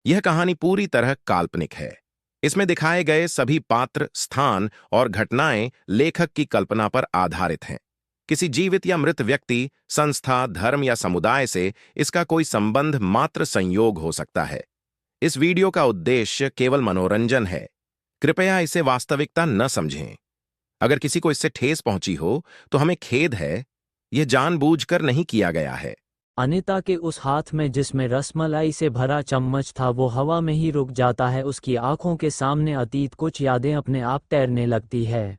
यह कहानी पूरी तरह काल्पनिक है। इसमें दिखाए गए सभी पात्र, स्थान और घटनाएं लेखक की कल्पना पर आधारित हैं। किसी जीवित या मृत व्यक्ति, संस्था, धर्म या समुदाय से इसका कोई संबंध मात्र संयोग हो सकता है। इस वीडियो का उद्देश्य केवल मनोरंजन है। कृपया इसे वास्तविकता न समझें। अगर किसी को इससे ठेस पहुंची हो, तो हमें खेद है। यह जानबूझकर नहीं किया गया है। अनिता के उस हाथ में जिसमें रसमलाई से भरा चम्मच था वो हवा में ही रुक जाता है। उसकी आंखों के सामने अतीत कुछ यादें अपने आप तैरने लगती है।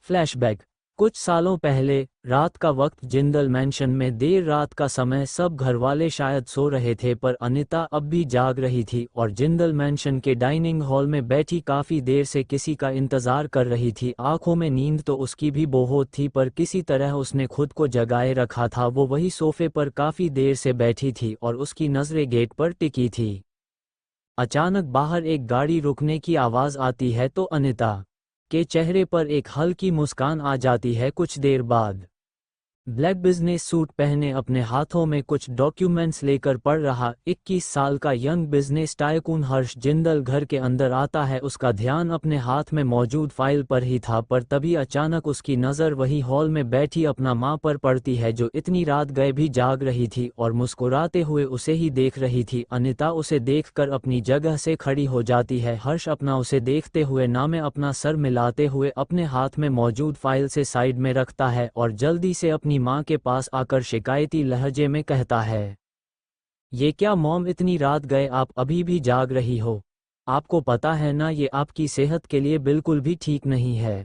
फ्लैशबैक। कुछ सालों पहले, रात का वक्त, जिंदल मैंशन में देर रात का समय, सब घरवाले शायद सो रहे थे पर अनिता अब भी जाग रही थी और जिंदल मैंशन के डाइनिंग हॉल में बैठी काफी देर से किसी का इंतजार कर रही थी। आंखों में नींद तो उसकी भी बहुत थी पर किसी तरह उसने खुद को जगाए रखा था। वो वही सोफे पर काफी देर से बैठी थी और उसकी नजरें गेट पर टिकी थी। अचानक बाहर एक गाड़ी रुकने की आवाज आती है तो अनिता के चेहरे पर एक हल्की मुस्कान आ जाती है। कुछ देर बाद ब्लैक बिजनेस सूट पहने, अपने हाथों में कुछ डॉक्यूमेंट्स लेकर पढ़ रहा 21 साल का यंग बिजनेस टाइकून हर्ष जिंदल घर के अंदर आता है। उसका ध्यान अपने हाथ में मौजूद फाइल पर ही था पर तभी अचानक उसकी नज़र वही हॉल में बैठी अपना मां पर पड़ती है जो इतनी रात गए भी जाग रही थी और मुस्कुराते हुए उसे ही देख रही थी। अनिता उसे देखकर अपनी जगह से खड़ी हो जाती है। हर्ष अपना उसे देखते हुए नामे अपना सर मिलाते हुए अपने हाथ में मौजूद फाइल से साइड में रखता है और जल्दी से अपनी मां के पास आकर शिकायती लहजे में कहता है, ये क्या मॉम, इतनी रात गए आप अभी भी जाग रही हो? आपको पता है ना ये आपकी सेहत के लिए बिल्कुल भी ठीक नहीं है।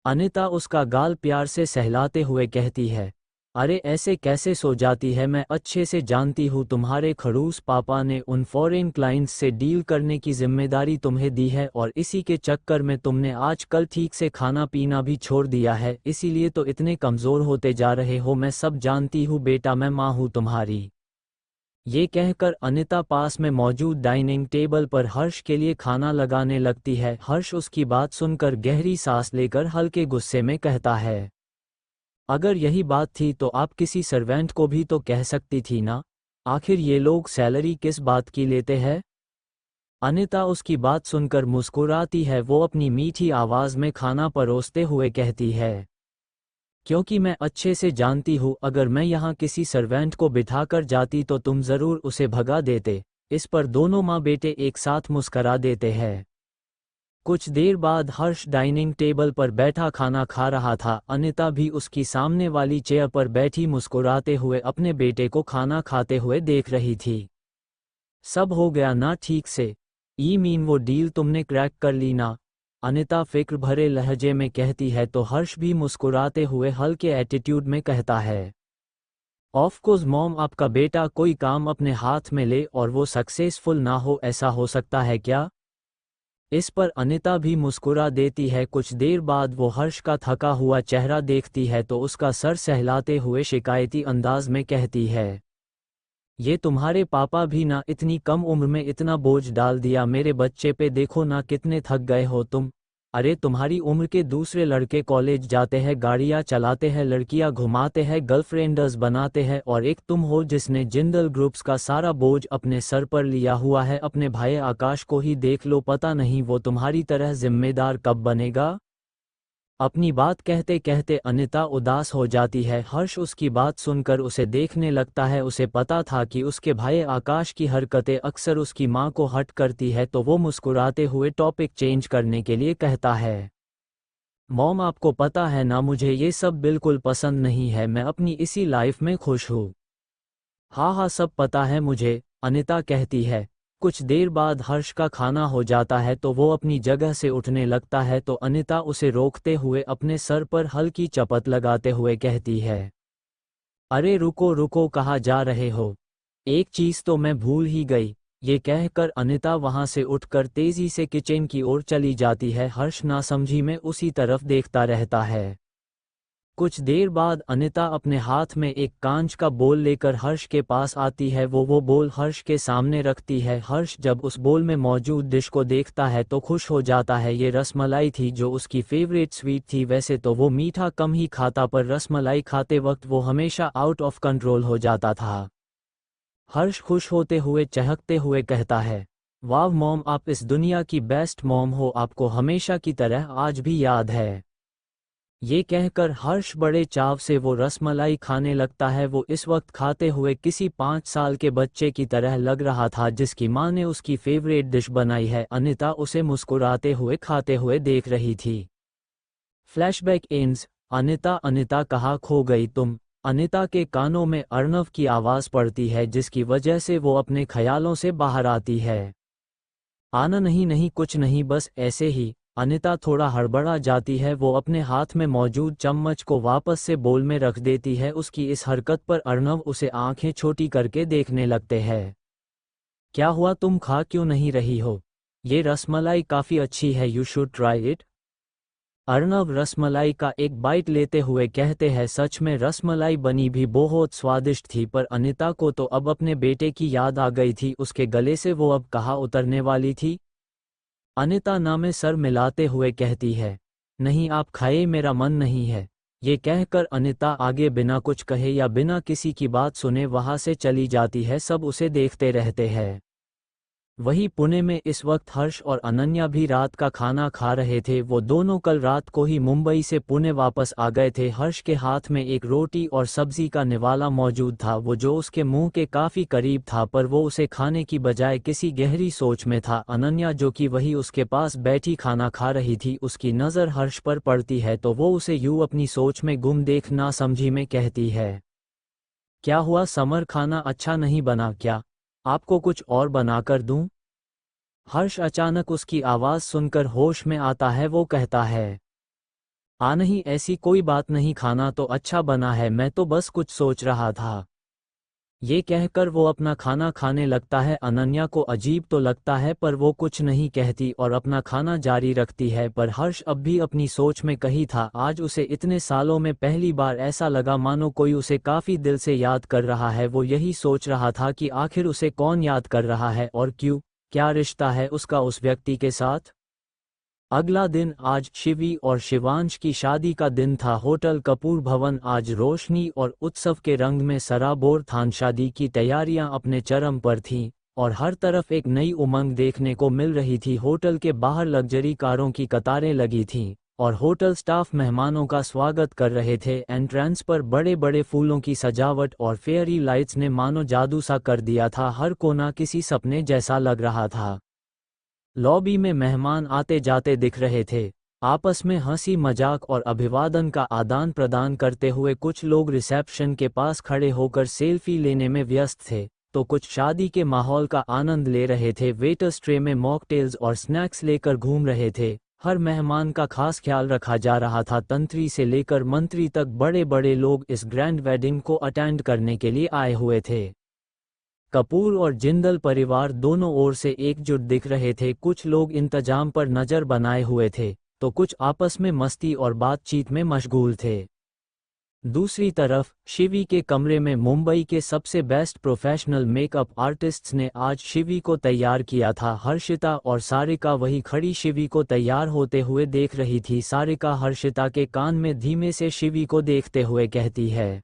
अनिता उसका गाल प्यार से सहलाते हुए कहती है, अरे ऐसे कैसे सो जाती है, मैं अच्छे से जानती हूँ तुम्हारे खड़ूस पापा ने उन फॉरेन क्लाइंट्स से डील करने की जिम्मेदारी तुम्हें दी है और इसी के चक्कर में तुमने आजकल ठीक से खाना पीना भी छोड़ दिया है, इसीलिए तो इतने कमज़ोर होते जा रहे हो। मैं सब जानती हूँ बेटा, मैं माँ हूँ तुम्हारी। ये कहकर अनिता पास में मौजूद डाइनिंग टेबल पर हर्ष के लिए खाना लगाने लगती है। हर्ष उसकी बात सुनकर गहरी सांस लेकर हल्के गुस्से में कहता है, अगर यही बात थी तो आप किसी सर्वेंट को भी तो कह सकती थी ना, आखिर ये लोग सैलरी किस बात की लेते हैं? अनिता उसकी बात सुनकर मुस्कुराती है। वो अपनी मीठी आवाज में खाना परोसते हुए कहती है, क्योंकि मैं अच्छे से जानती हूँ अगर मैं यहाँ किसी सर्वेंट को बिठाकर जाती तो तुम ज़रूर उसे भगा देते। इस पर दोनों माँ बेटे एक साथ मुस्करा देते हैं। कुछ देर बाद हर्ष डाइनिंग टेबल पर बैठा खाना खा रहा था। अनिता भी उसकी सामने वाली चेयर पर बैठी मुस्कुराते हुए अपने बेटे को खाना खाते हुए देख रही थी। सब हो गया ना ठीक से? ई मीन वो डील तुमने क्रैक कर ली ना? अनिता फिक्र भरे लहजे में कहती है तो हर्ष भी मुस्कुराते हुए हल्के एटीट्यूड में कहता है, ऑफ कोर्स मॉम, आपका बेटा कोई काम अपने हाथ में ले और वो सक्सेसफुल ना हो, ऐसा हो सकता है क्या? इस पर अनिता भी मुस्कुरा देती है। कुछ देर बाद वो हर्ष का थका हुआ चेहरा देखती है तो उसका सर सहलाते हुए शिकायती अंदाज में कहती है, ये तुम्हारे पापा भी ना इतनी कम उम्र में इतना बोझ डाल दिया मेरे बच्चे पे, देखो ना कितने थक गए हो तुम। अरे तुम्हारी उम्र के दूसरे लड़के कॉलेज जाते हैं, गाड़ियाँ चलाते हैं, लड़कियाँ घुमाते हैं, गर्लफ्रेंडर्स बनाते हैं और एक तुम हो जिसने जिंदल ग्रुप्स का सारा बोझ अपने सर पर लिया हुआ है। अपने भाई आकाश को ही देख लो, पता नहीं वो तुम्हारी तरह जिम्मेदार कब बनेगा। अपनी बात कहते कहते अनिता उदास हो जाती है। हर्ष उसकी बात सुनकर उसे देखने लगता है। उसे पता था कि उसके भाई आकाश की हरकतें अक्सर उसकी मां को हर्ट करती है तो वो मुस्कुराते हुए टॉपिक चेंज करने के लिए कहता है, मॉम आपको पता है ना मुझे ये सब बिल्कुल पसंद नहीं है, मैं अपनी इसी लाइफ में खुश हूँ। हाँ हाँ सब पता है मुझे, अनिता कहती है। कुछ देर बाद हर्ष का खाना हो जाता है तो वो अपनी जगह से उठने लगता है तो अनिता उसे रोकते हुए अपने सर पर हल्की चपत लगाते हुए कहती है, अरे रुको रुको, कहाँ जा रहे हो? एक चीज़ तो मैं भूल ही गई। ये कहकर अनिता वहाँ से उठकर तेजी से किचन की ओर चली जाती है। हर्ष नासमझी में उसी तरफ देखता रहता है। कुछ देर बाद अनिता अपने हाथ में एक कांच का बोल लेकर हर्ष के पास आती है। वो बोल हर्ष के सामने रखती है। हर्ष जब उस बोल में मौजूद डिश को देखता है तो खुश हो जाता है। ये रसमलाई थी जो उसकी फेवरेट स्वीट थी। वैसे तो वो मीठा कम ही खाता पर रसमलाई खाते वक्त वो हमेशा आउट ऑफ कंट्रोल हो जाता था। हर्ष खुश होते हुए चहकते हुए कहता है, वाह मॉम, आप इस दुनिया की बेस्ट मॉम हो, आपको हमेशा की तरह आज भी याद है। ये कहकर हर्ष बड़े चाव से वो रसमलाई खाने लगता है। वो इस वक्त खाते हुए किसी 5 साल के बच्चे की तरह लग रहा था जिसकी माँ ने उसकी फेवरेट डिश बनाई है। अनिता उसे मुस्कुराते हुए खाते हुए देख रही थी। Flashback ends. अनिता कहाँ खो गई तुम? अनिता के कानों में अर्णव की आवाज़ पड़ती है जिसकी वजह से वो अपने ख्यालों से बाहर आती है। आना नहीं नहीं, कुछ नहीं, बस ऐसे ही। अनिता थोड़ा हड़बड़ा जाती है। वो अपने हाथ में मौजूद चम्मच को वापस से बोल में रख देती है। उसकी इस हरकत पर अर्णव उसे आंखें छोटी करके देखने लगते हैं। क्या हुआ, तुम खा क्यों नहीं रही हो? ये रसमलाई काफ़ी अच्छी है, you should try it. Arnav rasmalai का एक बाइट लेते हुए कहते हैं, सच में रसमलाई बनी भी बहुत स्वादिष्ट थी, पर अनिता को तो अब अपने बेटे की याद आ गई थी। उसके गले से वो अब कहाँ उतरने वाली थी। अनिता ना में सर मिलाते हुए कहती है, नहीं आप खाइए, मेरा मन नहीं है। ये कहकर अनिता आगे बिना कुछ कहे या बिना किसी की बात सुने वहाँ से चली जाती है। सब उसे देखते रहते हैं। वहीं पुणे में इस वक्त हर्ष और अनन्या भी रात का खाना खा रहे थे। वो दोनों कल रात को ही मुंबई से पुणे वापस आ गए थे। हर्ष के हाथ में एक रोटी और सब्जी का निवाला मौजूद था, वो जो उसके मुंह के काफ़ी करीब था, पर वो उसे खाने की बजाय किसी गहरी सोच में था। अनन्या जो कि वही उसके पास बैठी खाना खा रही थी, उसकी नज़र हर्ष पर पड़ती है तो वो उसे यूं अपनी सोच में गुम देख ना समझी में कहती है, क्या हुआ समर, खाना अच्छा नहीं बना क्या? आपको कुछ और बनाकर दूं? हर्ष अचानक उसकी आवाज़ सुनकर होश में आता है। वो कहता है, नहीं, ऐसी कोई बात नहीं, खाना तो अच्छा बना है, मैं तो बस कुछ सोच रहा था। ये कहकर वो अपना खाना खाने लगता है। अनन्या को अजीब तो लगता है पर वो कुछ नहीं कहती और अपना खाना जारी रखती है। पर हर्ष अब भी अपनी सोच में कहीं था। आज उसे इतने सालों में पहली बार ऐसा लगा मानो कोई उसे काफ़ी दिल से याद कर रहा है। वो यही सोच रहा था कि आखिर उसे कौन याद कर रहा है और क्यों, क्या रिश्ता है उसका उस व्यक्ति के साथ। अगला दिन, आज शिवी और शिवांश की शादी का दिन था। होटल कपूर भवन आज रोशनी और उत्सव के रंग में सराबोर था। शादी की तैयारियां अपने चरम पर थीं और हर तरफ एक नई उमंग देखने को मिल रही थी। होटल के बाहर लग्जरी कारों की कतारें लगी थीं और होटल स्टाफ मेहमानों का स्वागत कर रहे थे। एंट्रेंस पर बड़े बड़े फूलों की सजावट और फेयरी लाइट्स ने मानो जादू सा कर दिया था। हर कोना किसी सपने जैसा लग रहा था। लॉबी में मेहमान आते जाते दिख रहे थे, आपस में हंसी मजाक और अभिवादन का आदान प्रदान करते हुए। कुछ लोग रिसेप्शन के पास खड़े होकर सेल्फी लेने में व्यस्त थे तो कुछ शादी के माहौल का आनंद ले रहे थे। वेटर्स ट्रे में मॉकटेल्स और स्नैक्स लेकर घूम रहे थे। हर मेहमान का खास ख्याल रखा जा रहा था। तंत्री से लेकर मंत्री तक बड़े बड़े लोग इस ग्रैंड वेडिंग को अटेंड करने के लिए आए हुए थे। कपूर और जिंदल परिवार दोनों ओर से एकजुट दिख रहे थे। कुछ लोग इंतजाम पर नजर बनाए हुए थे तो कुछ आपस में मस्ती और बातचीत में मशगूल थे। दूसरी तरफ शिवी के कमरे में मुंबई के सबसे बेस्ट प्रोफेशनल मेकअप आर्टिस्ट्स ने आज शिवी को तैयार किया था। हर्षिता और सारिका वही खड़ी शिवी को तैयार होते हुए देख रही थी। सारिका हर्षिता के कान में धीमे से शिवी को देखते हुए कहती है,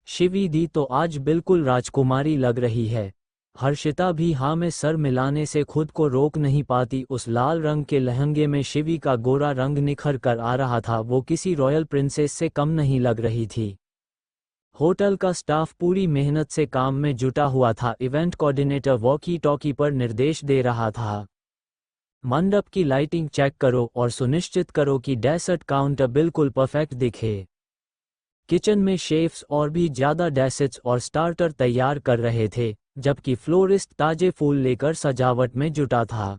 शिवी दी तो आज बिल्कुल राजकुमारी लग रही है। हर्षिता भी हाँ में सर मिलाने से खुद को रोक नहीं पाती। उस लाल रंग के लहंगे में शिवी का गोरा रंग निखर कर आ रहा था। वो किसी रॉयल प्रिंसेस से कम नहीं लग रही थी। होटल का स्टाफ पूरी मेहनत से काम में जुटा हुआ था। इवेंट कोऑर्डिनेटर वॉकी टॉकी पर निर्देश दे रहा था, मंडप की लाइटिंग चेक करो और सुनिश्चित करो कि डेसर्ट काउंटर बिल्कुल परफेक्ट दिखे। किचन में शेफ्स और भी ज़्यादा डेसर्ट्स और स्टार्टर तैयार कर रहे थे जबकि फ्लोरिस्ट ताजे फूल लेकर सजावट में जुटा था।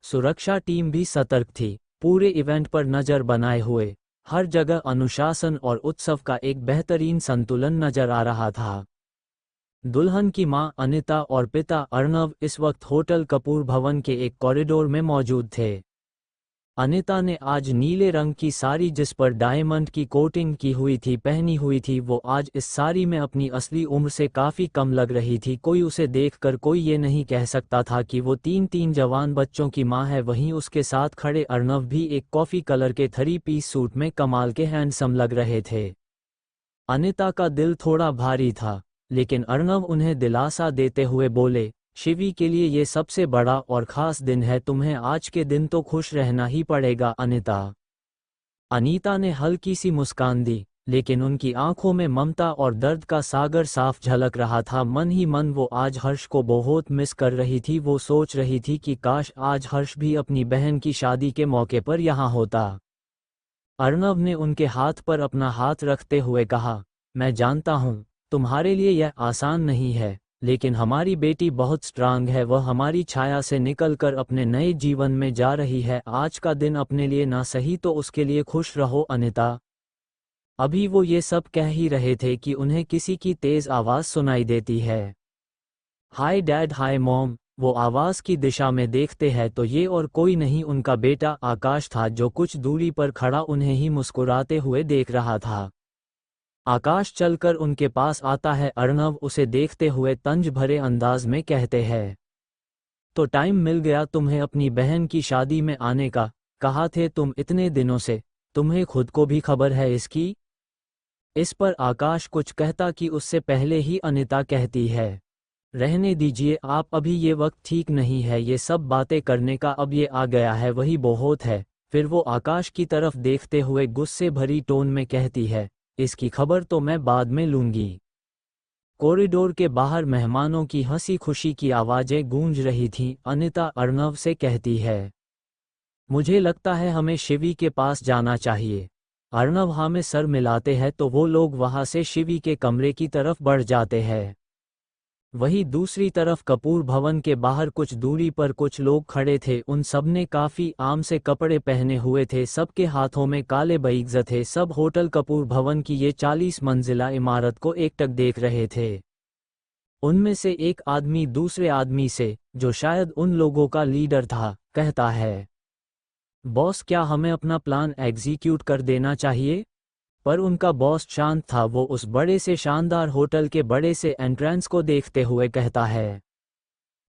सुरक्षा टीम भी सतर्क थी, पूरे इवेंट पर नज़र बनाए हुए। हर जगह अनुशासन और उत्सव का एक बेहतरीन संतुलन नजर आ रहा था। दुल्हन की मां अनिता और पिता अर्णव इस वक्त होटल कपूर भवन के एक कॉरिडोर में मौजूद थे। अनिता ने आज नीले रंग की साड़ी जिस पर डायमंड की कोटिंग की हुई थी पहनी हुई थी। वो आज इस साड़ी में अपनी असली उम्र से काफ़ी कम लग रही थी। कोई उसे देखकर कोई ये नहीं कह सकता था कि वो तीन जवान बच्चों की मां है। वहीं उसके साथ खड़े अर्णव भी एक कॉफ़ी कलर के 3 पीस सूट में कमाल के हैंडसम लग रहे थे। अनिता का दिल थोड़ा भारी था। लेकिन अर्णव उन्हें दिलासा देते हुए बोले, शिवी के लिए ये सबसे बड़ा और खास दिन है, तुम्हें आज के दिन तो खुश रहना ही पड़ेगा अनीता। अनीता ने हल्की सी मुस्कान दी, लेकिन उनकी आंखों में ममता और दर्द का सागर साफ झलक रहा था। मन ही मन वो आज हर्ष को बहुत मिस कर रही थी। वो सोच रही थी कि काश आज हर्ष भी अपनी बहन की शादी के मौके पर यहाँ होता। अर्णव ने उनके हाथ पर अपना हाथ रखते हुए कहा, मैं जानता हूँ तुम्हारे लिए यह आसान नहीं है, लेकिन हमारी बेटी बहुत स्ट्रांग है। वह हमारी छाया से निकलकर अपने नए जीवन में जा रही है। आज का दिन अपने लिए ना सही तो उसके लिए खुश रहो अनीता। अभी वो ये सब कह ही रहे थे कि उन्हें किसी की तेज आवाज सुनाई देती है। Hi dad, hi mom. वो आवाज की दिशा में देखते हैं तो ये और कोई नहीं उनका बेटा आकाश था, जो कुछ दूरी पर खड़ा उन्हें ही मुस्कुराते हुए देख रहा था। आकाश चलकर उनके पास आता है। अर्णव उसे देखते हुए तंज भरे अंदाज में कहते हैं, तो टाइम मिल गया तुम्हें अपनी बहन की शादी में आने का। कहा थे तुम इतने दिनों से, तुम्हें खुद को भी खबर है इसकी। इस पर आकाश कुछ कहता कि उससे पहले ही अनीता कहती है, रहने दीजिए आप, अभी ये वक्त ठीक नहीं है ये सब बातें करने का, अब ये आ गया है वही बहुत है। फिर वो आकाश की तरफ देखते हुए गुस्से भरी टोन में कहती है, इसकी खबर तो मैं बाद में लूंगी। कॉरिडोर के बाहर मेहमानों की हंसी खुशी की आवाजें गूंज रही थीं। अनीता अर्णव से कहती है, मुझे लगता है हमें शिवी के पास जाना चाहिए। अर्णव हाँ में सर मिलाते हैं तो वो लोग वहां से शिवी के कमरे की तरफ बढ़ जाते हैं। वहीं दूसरी तरफ कपूर भवन के बाहर कुछ दूरी पर कुछ लोग खड़े थे। उन सब ने काफी आम से कपड़े पहने हुए थे, सबके हाथों में काले बैग्स थे। सब होटल कपूर भवन की ये 40 मंजिला इमारत को एकटक देख रहे थे। उनमें से एक आदमी दूसरे आदमी से, जो शायद उन लोगों का लीडर था, कहता है, बॉस क्या हमें अपना प्लान एग्जीक्यूट कर देना चाहिए। पर उनका बॉस शांत था। वो उस बड़े से शानदार होटल के बड़े से एंट्रेंस को देखते हुए कहता है,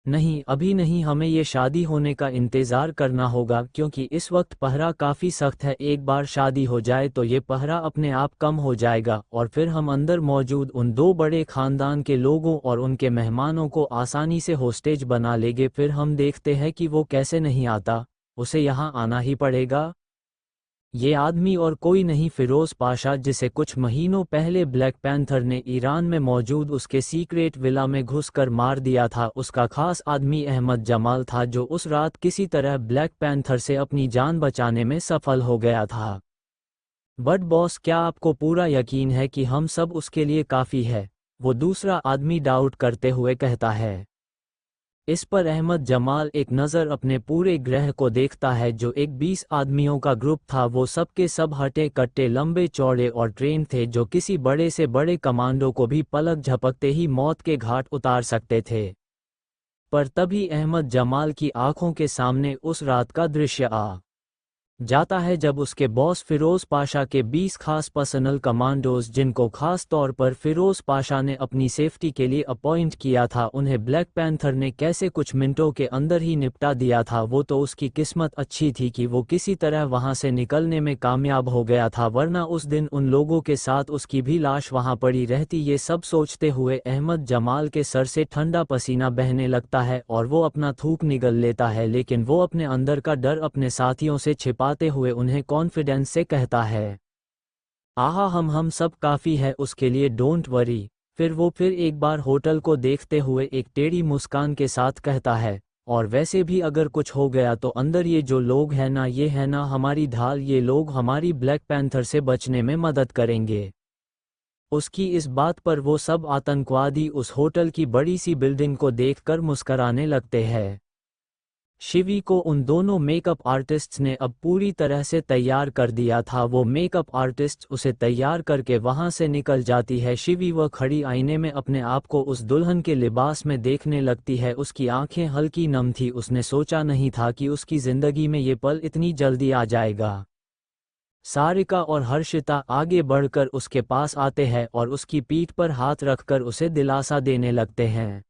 नहीं अभी नहीं, हमें ये शादी होने का इंतज़ार करना होगा, क्योंकि इस वक्त पहरा काफ़ी सख्त है। एक बार शादी हो जाए तो ये पहरा अपने आप कम हो जाएगा और फिर हम अंदर मौजूद उन दो बड़े खानदान के लोगों और उनके मेहमानों को आसानी से होस्टेज बना लेंगे। फिर हम देखते हैं कि वो कैसे नहीं आता, उसे यहाँ आना ही पड़ेगा। ये आदमी और कोई नहीं, फिरोज पाशा, जिसे कुछ महीनों पहले ब्लैक पैंथर ने ईरान में मौजूद उसके सीक्रेट विला में घुसकर मार दिया था। उसका खास आदमी अहमद जमाल था, जो उस रात किसी तरह ब्लैक पैंथर से अपनी जान बचाने में सफल हो गया था। बट बॉस, क्या आपको पूरा यकीन है कि हम सब उसके लिए काफ़ी है? वो दूसरा आदमी डाउट करते हुए कहता है। इस पर अहमद जमाल एक नज़र अपने पूरे ग्रह को देखता है, जो एक 20 आदमियों का ग्रुप था। वो सब के सब हटे कट्टे, लंबे चौड़े और ट्रेन थे, जो किसी बड़े से बड़े कमांडो को भी पलक झपकते ही मौत के घाट उतार सकते थे। पर तभी अहमद जमाल की आंखों के सामने उस रात का दृश्य आ जाता है, जब उसके बॉस फिरोज पाशा के 20 खास पर्सनल कमांडोज, जिनको खास तौर पर फिरोज पाशा ने अपनी सेफ्टी के लिए अपॉइंट किया था, उन्हें ब्लैक पैंथर ने कैसे कुछ मिनटों के अंदर ही निपटा दिया था। वो तो उसकी किस्मत अच्छी थी कि वो किसी तरह वहां से निकलने में कामयाब हो गया था, वरना उस दिन उन लोगों के साथ उसकी भी लाश वहां पड़ी रहती। ये सब सोचते हुए अहमद जमाल के सर से ठंडा पसीना बहने लगता है और वो अपना थूक निगल लेता है, लेकिन वो अपने अंदर का डर अपने साथियों से छिपा हुए उन्हें कॉन्फिडेंस से कहता है, आहा हम सब काफी है उसके लिए, डोंट वरी। फिर एक बार होटल को देखते हुए एक टेढ़ी मुस्कान के साथ कहता है, और वैसे भी अगर कुछ हो गया तो अंदर ये जो लोग हैं ना, ये है ना हमारी ढाल, ये लोग हमारी ब्लैक पैंथर से बचने में मदद करेंगे। उसकी इस बात पर वो सब आतंकवादी उस होटल की बड़ी सी बिल्डिंग को देखकर मुस्कराने लगते हैं। शिवी को उन दोनों मेकअप आर्टिस्ट्स ने अब पूरी तरह से तैयार कर दिया था। वो मेकअप आर्टिस्ट उसे तैयार करके वहां से निकल जाती है। शिवी वह खड़ी आईने में अपने आप को उस दुल्हन के लिबास में देखने लगती है। उसकी आंखें हल्की नम थी। उसने सोचा नहीं था कि उसकी जिंदगी में ये पल इतनी जल्दी आ जाएगा। सारिका और हर्षिता आगे बढ़कर उसके पास आते हैं और उसकी पीठ पर हाथ रखकर उसे दिलासा देने लगते हैं।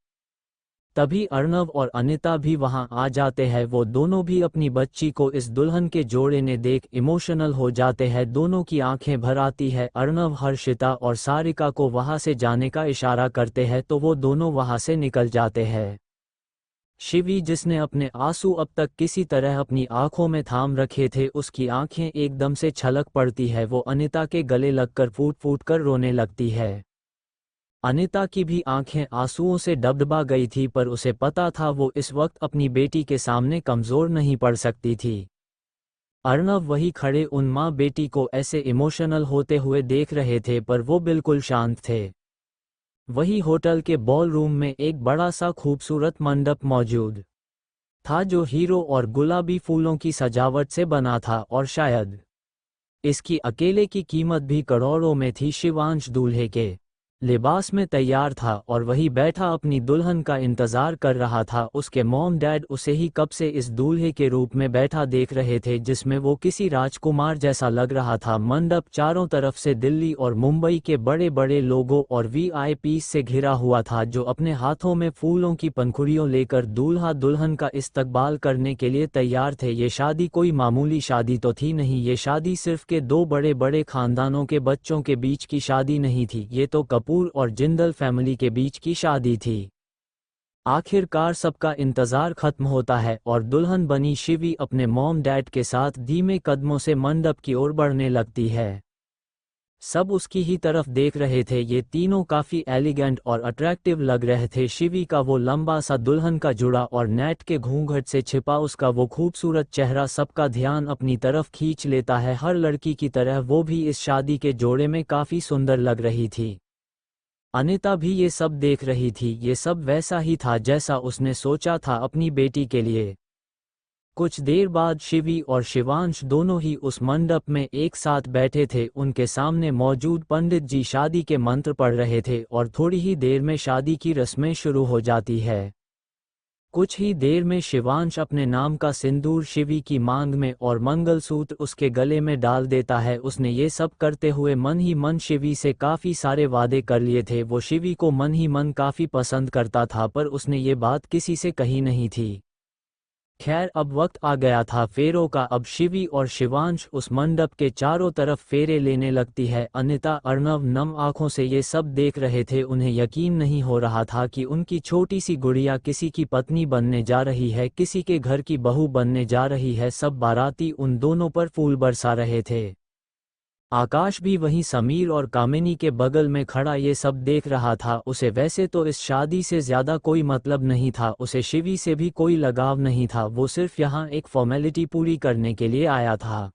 तभी अर्णव और अनिता भी वहां आ जाते हैं। वो दोनों भी अपनी बच्ची को इस दुल्हन के जोड़े ने देख इमोशनल हो जाते हैं। दोनों की आंखें भर आती है। अर्णव हर्षिता और सारिका को वहां से जाने का इशारा करते हैं तो वो दोनों वहां से निकल जाते हैं। शिवी, जिसने अपने आंसू अब तक किसी तरह अपनी आंखों में थाम रखे थे, उसकी आंखें एकदम से छलक पड़ती है। वो अनिता के गले लगकर फूट फूट कर रोने लगती है। अनिता की भी आंखें आंसुओं से डबडबा गई थी, पर उसे पता था वो इस वक्त अपनी बेटी के सामने कमजोर नहीं पड़ सकती थी। अर्णव वही खड़े उन माँ बेटी को ऐसे इमोशनल होते हुए देख रहे थे, पर वो बिल्कुल शांत थे। वही होटल के बॉल रूम में एक बड़ा सा खूबसूरत मंडप मौजूद था जो हीरो और गुलाबी फूलों की सजावट से बना था, और शायद इसकी अकेले की कीमत भी करोड़ों में थी। शिवांश दूल्हे के लिबास में तैयार था और वही बैठा अपनी दुल्हन का इंतजार कर रहा था। उसके मॉम डैड उसे ही कब से इस दूल्हे के रूप में बैठा देख रहे थे, जिसमें वो किसी राजकुमार जैसा लग रहा था। मंडप चारों तरफ से दिल्ली और मुंबई के बड़े बड़े लोगों और वीआईपीज़ से घिरा हुआ था, जो अपने हाथों में फूलों की पंखुड़ियों लेकर दूल्हा दुल्हन का इस्तकबाल करने के लिए तैयार थे। ये शादी कोई मामूली शादी तो थी नहीं। ये शादी सिर्फ के दो बड़े बड़े खानदानों के बच्चों के बीच की शादी नहीं थी। ये तो कपूर और जिंदल फैमिली के बीच की शादी थी। आखिरकार सबका इंतजार खत्म होता है और दुल्हन बनी शिवी अपने मॉम डैड के साथ धीमे कदमों से मंडप की ओर बढ़ने लगती है। सब उसकी ही तरफ देख रहे थे। ये तीनों काफी एलिगेंट और अट्रैक्टिव लग रहे थे। शिवी का वो लंबा सा दुल्हन का जुड़ा और नेट के घूंघट से छिपा उसका वो खूबसूरत चेहरा सबका ध्यान अपनी तरफ खींच लेता है। हर लड़की की तरह वो भी इस शादी के जोड़े में काफी सुंदर लग रही थी। अनिता भी ये सब देख रही थी। ये सब वैसा ही था जैसा उसने सोचा था अपनी बेटी के लिए। कुछ देर बाद शिवी और शिवांश दोनों ही उस मंडप में एक साथ बैठे थे। उनके सामने मौजूद पंडित जी शादी के मंत्र पढ़ रहे थे और थोड़ी ही देर में शादी की रस्में शुरू हो जाती है। कुछ ही देर में शिवांश अपने नाम का सिंदूर शिवी की मांग में और मंगलसूत्र उसके गले में डाल देता है। उसने ये सब करते हुए मन ही मन शिवी से काफ़ी सारे वादे कर लिए थे। वो शिवी को मन ही मन काफ़ी पसंद करता था, पर उसने ये बात किसी से कही नहीं थी। खैर, अब वक्त आ गया था फेरों का। अब शिवी और शिवांश उस मंडप के चारों तरफ फेरे लेने लगती है। अनिता अर्णव नम आंखों से ये सब देख रहे थे। उन्हें यकीन नहीं हो रहा था कि उनकी छोटी सी गुड़िया किसी की पत्नी बनने जा रही है, किसी के घर की बहू बनने जा रही है। सब बाराती उन दोनों पर फूल बरसा रहे थे। आकाश भी वहीं समीर और कामिनी के बगल में खड़ा ये सब देख रहा था। उसे वैसे तो इस शादी से ज्यादा कोई मतलब नहीं था। उसे शिवी से भी कोई लगाव नहीं था। वो सिर्फ यहाँ एक फॉर्मेलिटी पूरी करने के लिए आया था।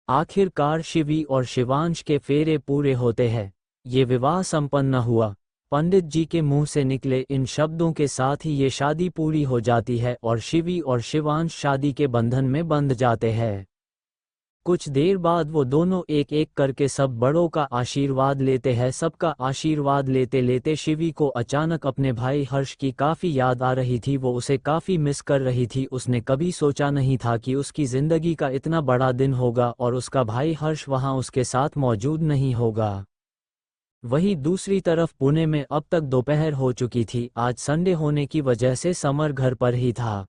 आखिरकार शिवी और शिवांश के फेरे पूरे होते हैं। ये विवाह संपन्न हुआ। पंडित जी के मुंह से निकले इन शब्दों के साथ ही ये शादी पूरी हो जाती है और शिवी और शिवांश शादी के बंधन में बंध जाते हैं। कुछ देर बाद वो दोनों एक एक करके सब बड़ों का आशीर्वाद लेते हैं। सबका आशीर्वाद लेते लेते शिवी को अचानक अपने भाई हर्ष की काफ़ी याद आ रही थी। वो उसे काफ़ी मिस कर रही थी। उसने कभी सोचा नहीं था कि उसकी ज़िंदगी का इतना बड़ा दिन होगा और उसका भाई हर्ष वहाँ उसके साथ मौजूद नहीं होगा। वहीं दूसरी तरफ पुणे में अब तक दोपहर हो चुकी थी। आज संडे होने की वजह से समर घर पर ही था।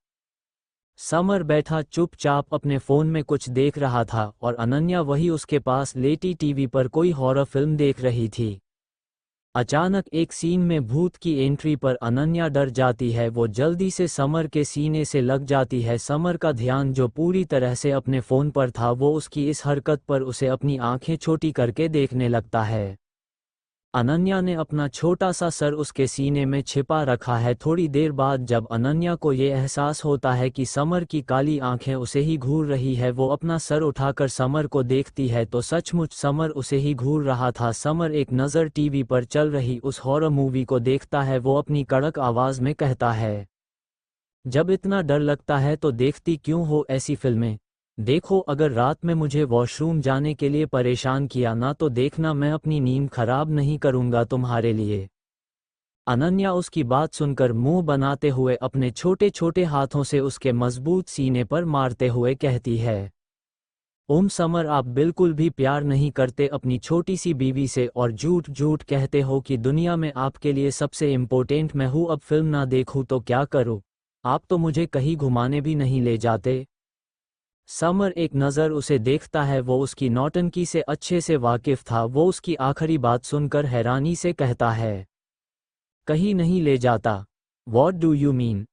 समर बैठा चुपचाप अपने फ़ोन में कुछ देख रहा था और अनन्या वही उसके पास लेटी टीवी पर कोई हॉरर फिल्म देख रही थी। अचानक एक सीन में भूत की एंट्री पर अनन्या डर जाती है। वो जल्दी से समर के सीने से लग जाती है। समर का ध्यान जो पूरी तरह से अपने फ़ोन पर था, वो उसकी इस हरकत पर उसे अपनी आंखें छोटी करके देखने लगता है। अनन्या ने अपना छोटा सा सर उसके सीने में छिपा रखा है। थोड़ी देर बाद जब अनन्या को ये एहसास होता है कि समर की काली आंखें उसे ही घूर रही है, वो अपना सर उठाकर समर को देखती है तो सचमुच समर उसे ही घूर रहा था। समर एक नज़र टीवी पर चल रही उस हॉरर मूवी को देखता है। वो अपनी कड़क आवाज़ में कहता है, जब इतना डर लगता है तो देखती क्यों हो ऐसी फिल्में? देखो, अगर रात में मुझे वॉशरूम जाने के लिए परेशान किया ना तो देखना मैं अपनी नींद खराब नहीं करूंगा तुम्हारे लिए। अनन्या उसकी बात सुनकर मुंह बनाते हुए अपने छोटे छोटे हाथों से उसके मजबूत सीने पर मारते हुए कहती है। ओम समर, आप बिल्कुल भी प्यार नहीं करते अपनी छोटी सी बीवी से और झूठ झूठ कहते हो कि दुनिया में आपके लिए सबसे इम्पोर्टेंट मैं हूँ। अब फिल्म ना देखूँ तो क्या करूँ? आप तो मुझे कहीं घुमाने भी नहीं ले जाते। समर एक नज़र उसे देखता है, वो उसकी नौटंकी से अच्छे से वाकिफ था। वो उसकी आखिरी बात सुनकर हैरानी से कहता है, कहीं नहीं ले जाता? What do you mean?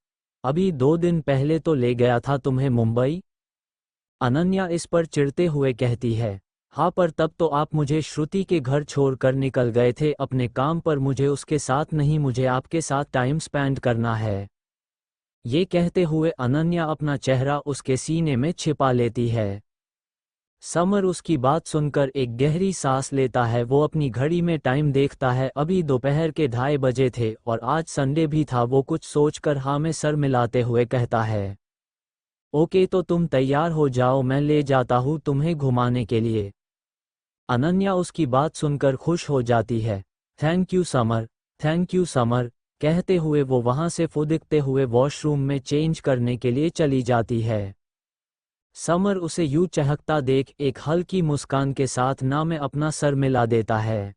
अभी 2 दिन पहले तो ले गया था तुम्हें मुंबई। अनन्या इस पर चिढ़ते हुए कहती है, हाँ पर तब तो आप मुझे श्रुति के घर छोड़कर निकल गए थे अपने काम पर, मुझे उसके साथ नहीं, मुझे आपके साथ टाइम स्पेंड करना है। ये कहते हुए अनन्या अपना चेहरा उसके सीने में छिपा लेती है। समर उसकी बात सुनकर एक गहरी सांस लेता है। वो अपनी घड़ी में टाइम देखता है, अभी दोपहर के 2:30 बजे थे और आज संडे भी था। वो कुछ सोचकर हाँ में सर मिलाते हुए कहता है, ओके तो तुम तैयार हो जाओ, मैं ले जाता हूँ तुम्हें घुमाने के लिए। अनन्या उसकी बात सुनकर खुश हो जाती है। Thank you summer, thank you summer कहते हुए वो वहाँ से फुदकते हुए वॉशरूम में चेंज करने के लिए चली जाती है। समर उसे यूं चहकता देख एक हल्की मुस्कान के साथ ना में अपना सर मिला देता है।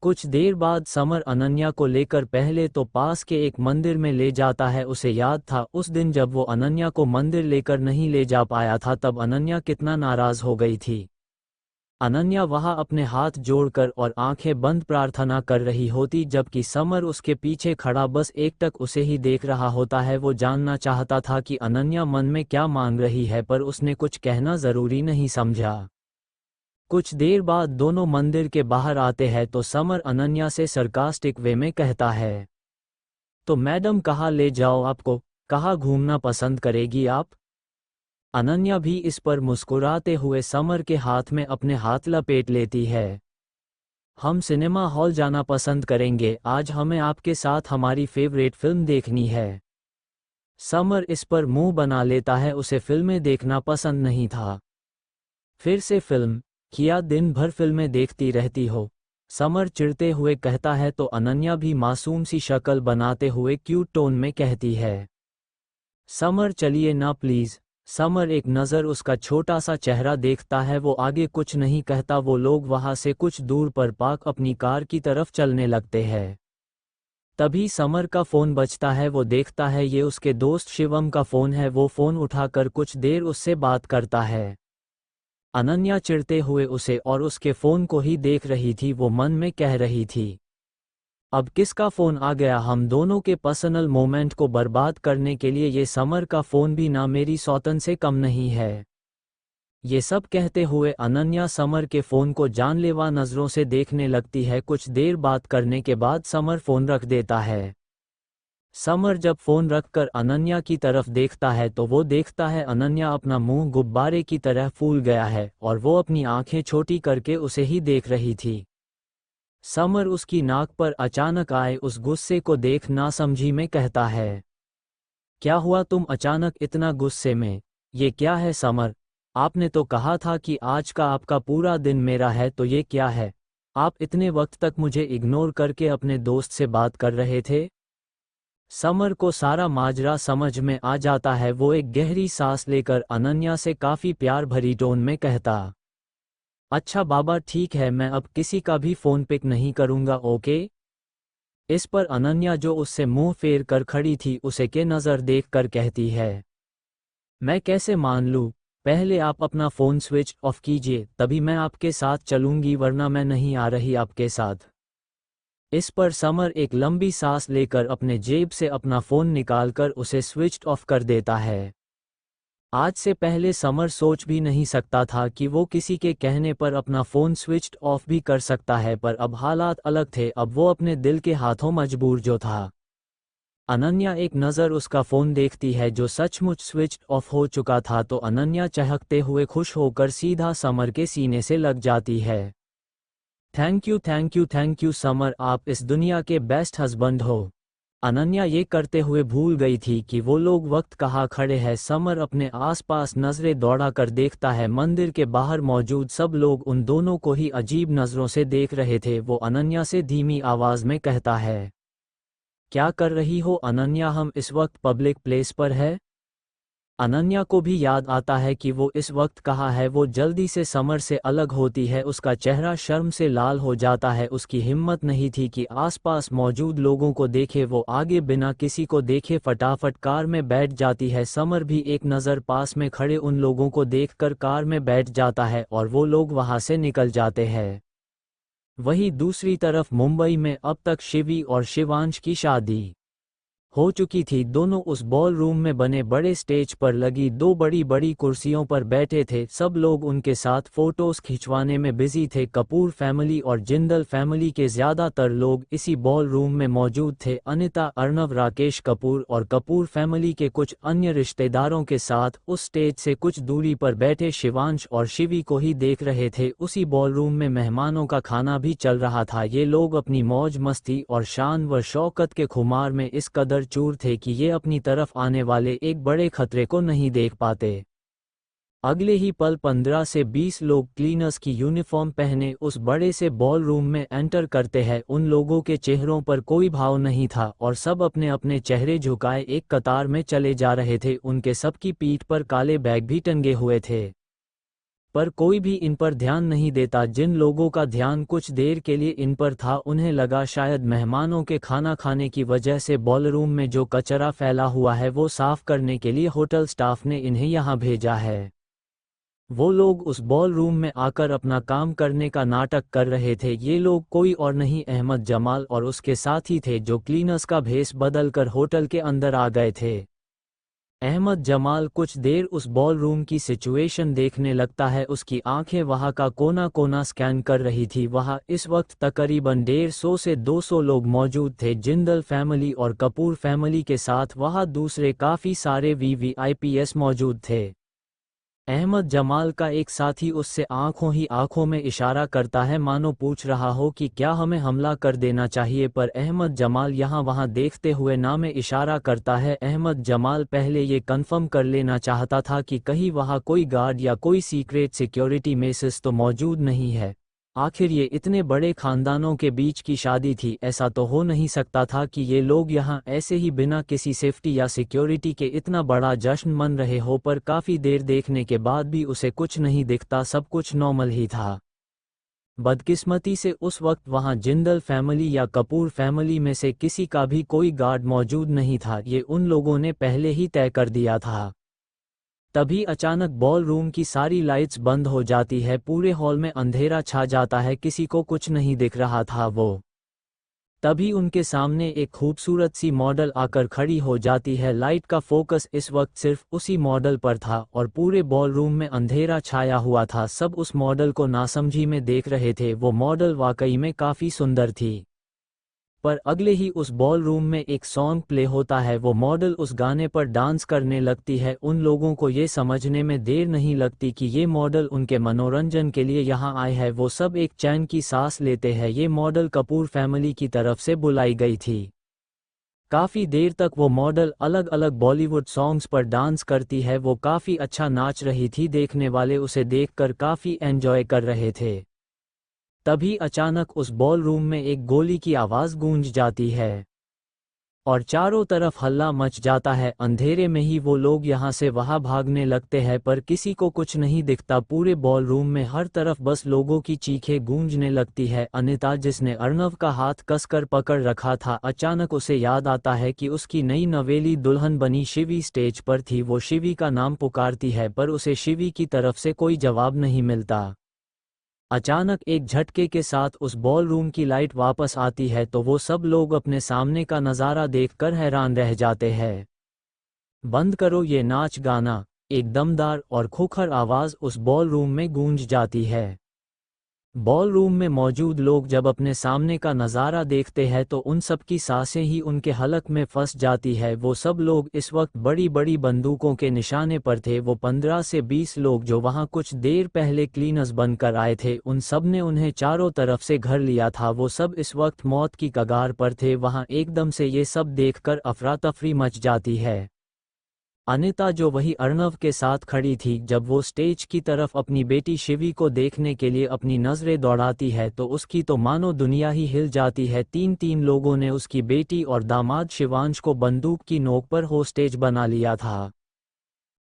कुछ देर बाद समर अनन्या को लेकर पहले तो पास के एक मंदिर में ले जाता है। उसे याद था उस दिन जब वो अनन्या को मंदिर लेकर नहीं ले जा पाया था, तब अनन्या कितना नाराज हो गई थी। अनन्या वहां अपने हाथ जोड़कर और आंखें बंद प्रार्थना कर रही होती, जबकि समर उसके पीछे खड़ा बस एकटक उसे ही देख रहा होता है। वो जानना चाहता था कि अनन्या मन में क्या मांग रही है, पर उसने कुछ कहना जरूरी नहीं समझा। कुछ देर बाद दोनों मंदिर के बाहर आते हैं तो समर अनन्या से सरकास्टिक वे में कहता है, तो मैडम कहाँ ले जाओ आपको, कहाँ घूमना पसंद करेगी आप? अनन्या भी इस पर मुस्कुराते हुए समर के हाथ में अपने हाथ लपेट लेती है। हम सिनेमा हॉल जाना पसंद करेंगे, आज हमें आपके साथ हमारी फेवरेट फिल्म देखनी है। समर इस पर मुंह बना लेता है, उसे फिल्में देखना पसंद नहीं था। फिर से फिल्म? किया दिन भर फिल्में देखती रहती हो? समर चिढ़ते हुए कहता है तो अनन्या भी मासूम सी शक्ल बनाते हुए क्यूट टोन में कहती है, समर चलिए ना प्लीज। समर एक नज़र उसका छोटा सा चेहरा देखता है, वो आगे कुछ नहीं कहता। वो लोग वहां से कुछ दूर पर पार्क अपनी कार की तरफ चलने लगते हैं। तभी समर का फ़ोन बजता है। वो देखता है ये उसके दोस्त शिवम का फ़ोन है। वो फ़ोन उठाकर कुछ देर उससे बात करता है। अनन्या चिढ़ते हुए उसे और उसके फ़ोन को ही देख रही थी। वो मन में कह रही थी, अब किसका फ़ोन आ गया हम दोनों के पर्सनल मोमेंट को बर्बाद करने के लिए? ये समर का फ़ोन भी ना मेरी सौतन से कम नहीं है। ये सब कहते हुए अनन्या समर के फ़ोन को जानलेवा नज़रों से देखने लगती है। कुछ देर बात करने के बाद समर फ़ोन रख देता है। समर जब फ़ोन रखकर अनन्या की तरफ देखता है तो वो देखता है अनन्या अपना मुंह गुब्बारे की तरह फूल गया है और वो अपनी आंखें छोटी करके उसे ही देख रही थी। समर उसकी नाक पर अचानक आए उस गुस्से को देख नासमझी में कहता है, क्या हुआ तुम अचानक इतना गुस्से में? ये क्या है समर? आपने तो कहा था कि आज का आपका पूरा दिन मेरा है, तो ये क्या है? आप इतने वक्त तक मुझे इग्नोर करके अपने दोस्त से बात कर रहे थे। समर को सारा माजरा समझ में आ जाता है। वो एक गहरी सांस लेकर अनन्या से काफ़ी प्यार भरी टोन में कहता, अच्छा बाबा ठीक है, मैं अब किसी का भी फ़ोन पिक नहीं करूँगा, ओके? इस पर अनन्या जो उससे मुंह फेर कर खड़ी थी उसे के नज़र देख कर कहती है, मैं कैसे मान लूँ? पहले आप अपना फ़ोन स्विच ऑफ कीजिए, तभी मैं आपके साथ चलूँगी, वरना मैं नहीं आ रही आपके साथ। इस पर समर एक लंबी सांस लेकर अपने जेब से अपना फ़ोन निकालकर उसे स्विच ऑफ कर देता है। आज से पहले समर सोच भी नहीं सकता था कि वो किसी के कहने पर अपना फ़ोन स्विच ऑफ भी कर सकता है, पर अब हालात अलग थे। अब वो अपने दिल के हाथों मजबूर जो था। अनन्या एक नज़र उसका फ़ोन देखती है जो सचमुच स्विच ऑफ हो चुका था, तो अनन्या चहकते हुए खुश होकर सीधा समर के सीने से लग जाती है। Thank you thank you thank you summer, आप इस दुनिया के बेस्ट हस्बैंड हो। अनन्या ये करते हुए भूल गई थी कि वो लोग वक्त कहाँ खड़े हैं। समर अपने आसपास नजरें दौड़ा कर देखता है, मंदिर के बाहर मौजूद सब लोग उन दोनों को ही अजीब नज़रों से देख रहे थे। वो अनन्या से धीमी आवाज़ में कहता है, क्या कर रही हो अनन्या, हम इस वक्त पब्लिक प्लेस पर है? अनन्या को भी याद आता है कि वो इस वक्त कहाँ है। वो जल्दी से समर से अलग होती है, उसका चेहरा शर्म से लाल हो जाता है। उसकी हिम्मत नहीं थी कि आसपास मौजूद लोगों को देखे। वो आगे बिना किसी को देखे फटाफट कार में बैठ जाती है। समर भी एक नज़र पास में खड़े उन लोगों को देखकर कार में बैठ जाता है और वो लोग वहाँ से निकल जाते हैं। वहीं दूसरी तरफ मुंबई में अब तक शिवी और शिवांश की शादी हो चुकी थी। दोनों उस बॉल रूम में बने बड़े स्टेज पर लगी दो बड़ी बड़ी कुर्सियों पर बैठे थे। सब लोग उनके साथ फोटोज खिंचवाने में बिजी थे। कपूर फैमिली और जिंदल फैमिली के ज्यादातर लोग इसी बॉल रूम में मौजूद थे। अनिता, अर्नव, राकेश कपूर और कपूर फैमिली के कुछ अन्य रिश्तेदारों के साथ उस स्टेज से कुछ दूरी पर बैठे शिवांश और शिवी को ही देख रहे थे। उसी बॉल रूम में मेहमानों का खाना भी चल रहा था। ये लोग अपनी मौज मस्ती और शान व शौकत के खुमार में इस कदर चूर थे कि ये अपनी तरफ आने वाले एक बड़े खतरे को नहीं देख पाते। अगले ही पल 15 से 20 लोग क्लीनर्स की यूनिफॉर्म पहने उस बड़े से बॉल रूम में एंटर करते हैं। उन लोगों के चेहरों पर कोई भाव नहीं था और सब अपने अपने चेहरे झुकाए एक कतार में चले जा रहे थे। उनके सबकी पीठ पर काले बैग भी टंगे हुए थे, पर कोई भी इन पर ध्यान नहीं देता। जिन लोगों का ध्यान कुछ देर के लिए इन पर था, उन्हें लगा शायद मेहमानों के खाना खाने की वजह से बॉलरूम में जो कचरा फैला हुआ है वो साफ करने के लिए होटल स्टाफ ने इन्हें यहाँ भेजा है। वो लोग उस बॉल रूम में आकर अपना काम करने का नाटक कर रहे थे। ये लोग कोई और नहीं, अहमद जमाल और उसके साथी थे जो क्लीनर्स का भेष बदलकर होटल के अंदर आ गए थे। अहमद जमाल कुछ देर उस बॉल रूम की सिचुएशन देखने लगता है। उसकी आंखें वहां का कोना कोना स्कैन कर रही थी। वहां इस वक्त तकरीबन 150 से 200 लोग मौजूद थे। जिंदल फैमिली और कपूर फैमिली के साथ वहां दूसरे काफ़ी सारे वीवीआईपीएस मौजूद थे। अहमद जमाल का एक साथी उससे आंखों ही आंखों में इशारा करता है, मानो पूछ रहा हो कि क्या हमें हमला कर देना चाहिए, पर अहमद जमाल यहाँ वहाँ देखते हुए ना में इशारा करता है। अहमद जमाल पहले ये कंफर्म कर लेना चाहता था कि कहीं वहाँ कोई गार्ड या कोई सीक्रेट सिक्योरिटी मेसेस तो मौजूद नहीं है। आखिर ये इतने बड़े खानदानों के बीच की शादी थी, ऐसा तो हो नहीं सकता था कि ये लोग यहाँ ऐसे ही बिना किसी सेफ्टी या सिक्योरिटी के इतना बड़ा जश्न मन रहे हो। पर काफ़ी देर देखने के बाद भी उसे कुछ नहीं दिखता, सब कुछ नॉर्मल ही था। बदकिस्मती से उस वक्त वहाँ जिंदल फैमिली या कपूर फैमिली में से किसी का भी कोई गार्ड मौजूद नहीं था। ये उन लोगों ने पहले ही तय कर दिया था। तभी अचानक बॉल रूम की सारी लाइट्स बंद हो जाती है। पूरे हॉल में अंधेरा छा जाता है, किसी को कुछ नहीं दिख रहा था। तभी उनके सामने एक खूबसूरत सी मॉडल आकर खड़ी हो जाती है। लाइट का फोकस इस वक्त सिर्फ उसी मॉडल पर था और पूरे बॉल रूम में अंधेरा छाया हुआ था। सब उस मॉडल को नासमझी में देख रहे थे। वो मॉडल वाकई में काफ़ी सुंदर थी, पर अगले ही उस बॉल रूम में एक सॉन्ग प्ले होता है। वो मॉडल उस गाने पर डांस करने लगती है। उन लोगों को ये समझने में देर नहीं लगती कि ये मॉडल उनके मनोरंजन के लिए यहाँ आए हैं। वो सब एक चैन की सांस लेते हैं। ये मॉडल कपूर फैमिली की तरफ से बुलाई गई थी। काफ़ी देर तक वो मॉडल अलग अलग बॉलीवुड सॉन्ग्स पर डांस करती है। वो काफ़ी अच्छा नाच रही थी, देखने वाले उसे देखकर काफ़ी एंजॉय कर रहे थे। तभी अचानक उस बॉल रूम में एक गोली की आवाज़ गूंज जाती है और चारों तरफ हल्ला मच जाता है। अंधेरे में ही वो लोग यहाँ से वहाँ भागने लगते हैं, पर किसी को कुछ नहीं दिखता। पूरे बॉल रूम में हर तरफ बस लोगों की चीखें गूंजने लगती है। अनिता, जिसने अर्नव का हाथ कसकर पकड़ रखा था, अचानक उसे याद आता है कि उसकी नई नवेली दुल्हन बनी शिवी स्टेज पर थी। वो शिवी का नाम पुकारती है, पर उसे शिवी की तरफ से कोई जवाब नहीं मिलता। अचानक एक झटके के साथ उस बॉल रूम की लाइट वापस आती है तो वो सब लोग अपने सामने का नज़ारा देखकर हैरान रह जाते हैं। बंद करो ये नाच गाना, एक दमदार और खुखर आवाज़ उस बॉल रूम में गूंज जाती है। बॉल रूम में मौजूद लोग जब अपने सामने का नज़ारा देखते हैं तो उन सब की सांसें ही उनके हलक में फंस जाती है। वो सब लोग इस वक्त बड़ी बड़ी बंदूकों के निशाने पर थे। वो 15 से 20 लोग जो वहां कुछ देर पहले क्लीनर्स बनकर आए थे, उन सब ने उन्हें चारों तरफ से घर लिया था। वो सब इस वक्त मौत की कगार पर थे। वहां एकदम से ये सब देखकर अफरा तफरी मच जाती है। अनिता, जो वही अर्नव के साथ खड़ी थी, जब वो स्टेज की तरफ अपनी बेटी शिवी को देखने के लिए अपनी नज़रें दौड़ाती है तो उसकी तो मानो दुनिया ही हिल जाती है। तीन लोगों ने उसकी बेटी और दामाद शिवांश को बंदूक की नोक पर होस्टेज बना लिया था।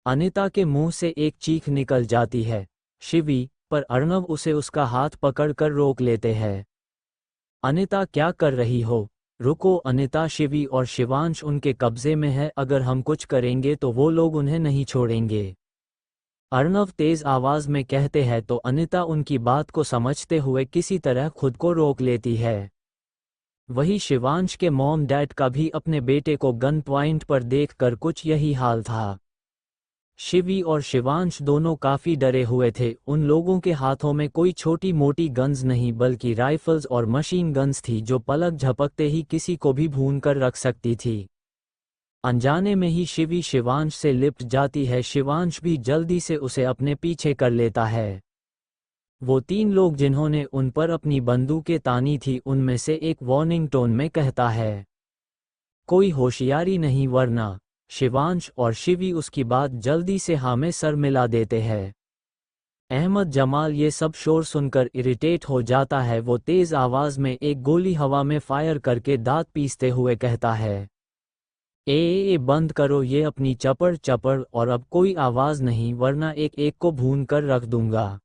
अनिता के मुंह से एक चीख निकल जाती है, शिवी, पर अर्णव उसे उसका हाथ पकड़कर रोक लेते हैं। अनिता, क्या कर रही हो? रुको अनिता, शिवी और शिवांश उनके कब्जे में है, अगर हम कुछ करेंगे तो वो लोग उन्हें नहीं छोड़ेंगे। अर्णव तेज आवाज में कहते हैं तो अनिता उनकी बात को समझते हुए किसी तरह खुद को रोक लेती है। वही शिवांश के मॉम डैड का भी अपने बेटे को गन पॉइंट पर देखकर कुछ यही हाल था। शिवी और शिवांश दोनों काफी डरे हुए थे। उन लोगों के हाथों में कोई छोटी मोटी गन्स नहीं बल्कि राइफल्स और मशीन गन्स थी जो पलक झपकते ही किसी को भी भून कर रख सकती थी। अनजाने में ही शिवी शिवांश से लिपट जाती है। शिवांश भी जल्दी से उसे अपने पीछे कर लेता है। वो तीन लोग जिन्होंने उन पर अपनी बंदूकें तानी थी उनमें से एक वार्निंग टोन में कहता है, कोई होशियारी नहीं वरना। शिवांश और शिवी उसकी बात जल्दी से हाँ में सर मिला देते हैं। अहमद जमाल ये सब शोर सुनकर इरिटेट हो जाता है। वो तेज आवाज में एक गोली हवा में फायर करके दांत पीसते हुए कहता है, ए बंद करो ये अपनी चपड़ चपड़, और अब कोई आवाज नहीं वरना एक एक को भून कर रख दूंगा।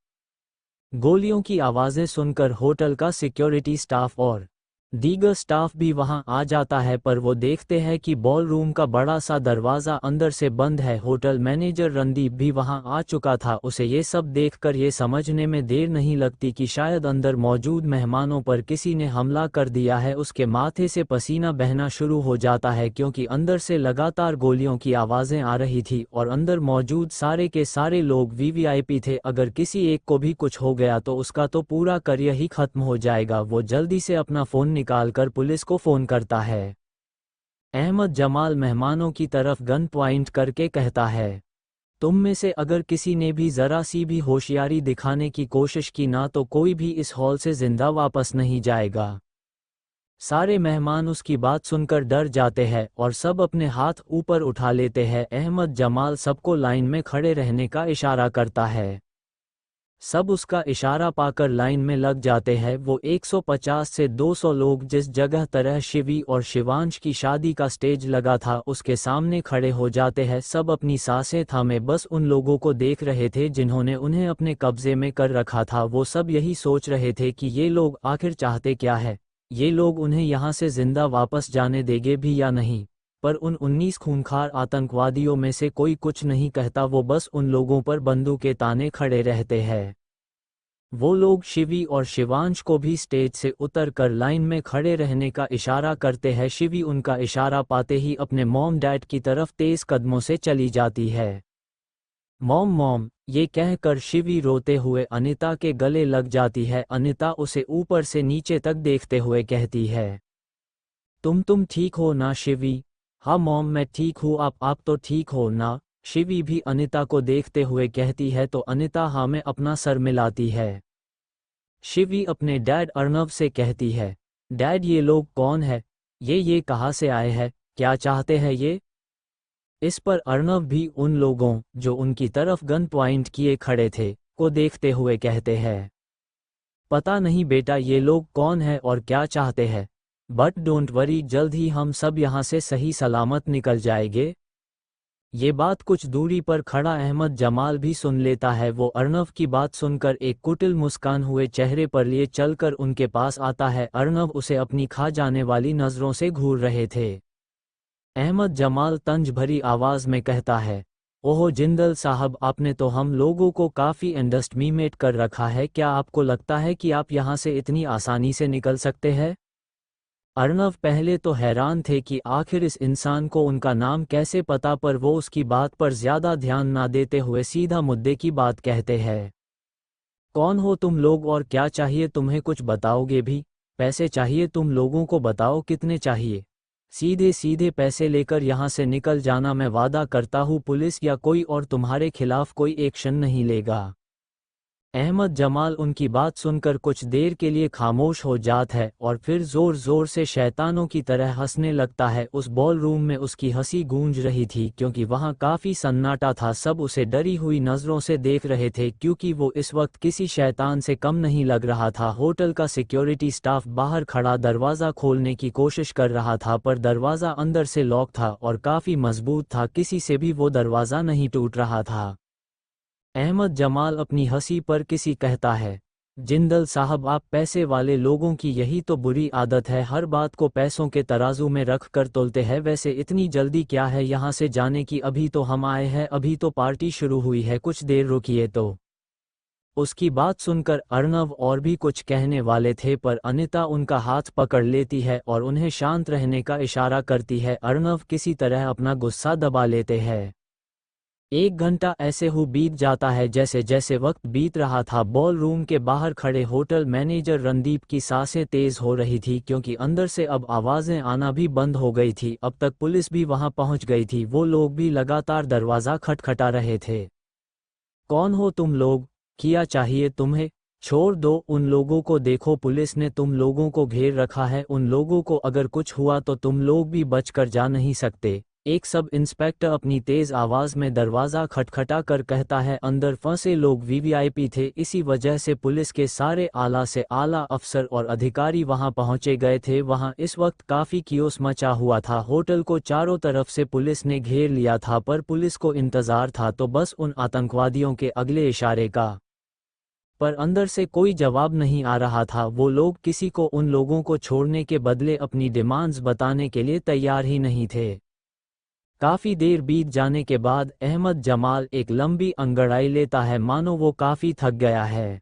गोलियों की आवाजें सुनकर होटल का सिक्योरिटी स्टाफ और दीगर स्टाफ भी वहां आ जाता है, पर वो देखते हैं कि बॉल रूम का बड़ा सा दरवाज़ा अंदर से बंद है। होटल मैनेजर रणदीप भी वहां आ चुका था। उसे ये सब देखकर ये समझने में देर नहीं लगती कि शायद अंदर मौजूद मेहमानों पर किसी ने हमला कर दिया है। उसके माथे से पसीना बहना शुरू हो जाता है क्योंकि अंदर से लगातार गोलियों की आवाज़ें आ रही थी और अंदर मौजूद सारे के सारे लोग वीवीआईपी थे। अगर किसी एक को भी कुछ हो गया तो उसका तो पूरा करियर ही खत्म हो जाएगा। वो जल्दी से अपना फ़ोन निकालकर पुलिस को फोन करता है। अहमद जमाल मेहमानों की तरफ गन पॉइंट करके कहता है, तुम में से अगर किसी ने भी जरा सी भी होशियारी दिखाने की कोशिश की ना तो कोई भी इस हॉल से जिंदा वापस नहीं जाएगा। सारे मेहमान उसकी बात सुनकर डर जाते हैं और सब अपने हाथ ऊपर उठा लेते हैं। अहमद जमाल सबको लाइन में खड़े रहने का इशारा करता है। सब उसका इशारा पाकर लाइन में लग जाते हैं। वो 150 से 200 लोग जिस जगह तरह शिवी और शिवांश की शादी का स्टेज लगा था उसके सामने खड़े हो जाते हैं। सब अपनी सांसें थामे बस उन लोगों को देख रहे थे जिन्होंने उन्हें अपने कब्जे में कर रखा था। वो सब यही सोच रहे थे कि ये लोग आखिर चाहते क्या है, ये लोग उन्हें यहाँ से जिंदा वापस जाने देंगे भी या नहीं। पर उन 19 खूंखार आतंकवादियों में से कोई कुछ नहीं कहता। वो बस उन लोगों पर बंदूकें ताने खड़े रहते हैं। वो लोग शिवी और शिवांश को भी स्टेज से उतरकर लाइन में खड़े रहने का इशारा करते हैं। शिवी उनका इशारा पाते ही अपने मॉम डैड की तरफ तेज कदमों से चली जाती है। मॉम मॉम, ये कहकर शिवी रोते हुए अनिता के गले लग जाती है। अनिता उसे ऊपर से नीचे तक देखते हुए कहती है, तुम ठीक हो ना शिवी? हाँ मॉम, मैं ठीक हूँ। आप तो ठीक हो ना? शिवी भी अनिता को देखते हुए कहती है तो अनिता हाँ में अपना सर मिलाती है। शिवी अपने डैड अर्णव से कहती है, डैड ये लोग कौन है? ये कहाँ से आए हैं? क्या चाहते हैं ये? इस पर अर्णव भी उन लोगों जो उनकी तरफ गन पॉइंट किए खड़े थे को देखते हुए कहते हैं, पता नहीं बेटा ये लोग कौन है और क्या चाहते हैं, बट डोंट वरी, जल्द ही हम सब यहाँ से सही सलामत निकल जाएंगे। ये बात कुछ दूरी पर खड़ा अहमद जमाल भी सुन लेता है। वो अर्णव की बात सुनकर एक कुटिल मुस्कान हुए चेहरे पर लिए चलकर उनके पास आता है। अर्णव उसे अपनी खा जाने वाली नजरों से घूर रहे थे। अहमद जमाल तंज भरी आवाज में कहता है, ओहो जिंदल साहब, आपने तो हम लोगों को काफी अंडरएस्टिमेट कर रखा है। क्या आपको लगता है कि आप यहाँ से इतनी आसानी से निकल सकते हैं? अर्णव पहले तो हैरान थे कि आखिर इस इंसान को उनका नाम कैसे पता, पर वो उसकी बात पर ज्यादा ध्यान ना देते हुए सीधा मुद्दे की बात कहते हैं। कौन हो तुम लोग और क्या चाहिए तुम्हें? कुछ बताओगे भी? पैसे चाहिए तुम लोगों को? बताओ कितने चाहिए? सीधे सीधे पैसे लेकर यहाँ से निकल जाना। मैं वादा करता हूँ पुलिस या कोई और तुम्हारे खिलाफ कोई एक्शन नहीं लेगा। अहमद जमाल उनकी बात सुनकर कुछ देर के लिए खामोश हो जाता है और फिर जोर जोर से शैतानों की तरह हंसने लगता है। उस बॉल रूम में उसकी हंसी गूंज रही थी क्योंकि वहां काफी सन्नाटा था। सब उसे डरी हुई नजरों से देख रहे थे क्योंकि वो इस वक्त किसी शैतान से कम नहीं लग रहा था। होटल का सिक्योरिटी स्टाफ बाहर खड़ा दरवाजा खोलने की कोशिश कर रहा था पर दरवाजा अंदर से लॉक था और काफी मजबूत था, किसी से भी वो दरवाजा नहीं टूट रहा था। अहमद जमाल अपनी हंसी पर किसी कहता है, जिंदल साहब आप पैसे वाले लोगों की यही तो बुरी आदत है, हर बात को पैसों के तराजू में रख कर तोलते हैं। वैसे इतनी जल्दी क्या है यहाँ से जाने की? अभी तो हम आए हैं, अभी तो पार्टी शुरू हुई है, कुछ देर रुकिए तो। उसकी बात सुनकर अर्नव और भी कुछ कहने वाले थे पर अनिता उनका हाथ पकड़ लेती है और उन्हें शांत रहने का इशारा करती है। अर्नव किसी तरह अपना गुस्सा दबा लेते हैं। 1 घंटा ऐसे ही बीत जाता है। जैसे जैसे वक्त बीत रहा था, बॉल रूम के बाहर खड़े होटल मैनेजर रणदीप की सांसें तेज हो रही थी क्योंकि अंदर से अब आवाजें आना भी बंद हो गई थी। अब तक पुलिस भी वहां पहुंच गई थी, वो लोग भी लगातार दरवाजा खटखटा रहे थे। कौन हो तुम लोग? क्या चाहिए तुम्हें? छोड़ दो उन लोगों को, देखो पुलिस ने तुम लोगों को घेर रखा है। उन लोगों को अगर कुछ हुआ तो तुम लोग भी बच कर जा नहीं सकते। एक सब इंस्पेक्टर अपनी तेज आवाज में दरवाजा खटखटा कर कहता है। अंदर फंसे लोग वीवीआईपी थे, इसी वजह से पुलिस के सारे आला से आला अफसर और अधिकारी वहां पहुंचे गए थे। वहां इस वक्त काफी कियोस मचा हुआ था। होटल को चारों तरफ से पुलिस ने घेर लिया था पर पुलिस को इंतजार था तो बस उन आतंकवादियों के अगले इशारे का। पर अंदर से कोई जवाब नहीं आ रहा था। वो लोग किसी को उन लोगों को छोड़ने के बदले अपनी डिमांड्स बताने के लिए तैयार ही नहीं थे। काफी देर बीत जाने के बाद अहमद जमाल एक लंबी अंगड़ाई लेता है, मानो वो काफी थक गया है।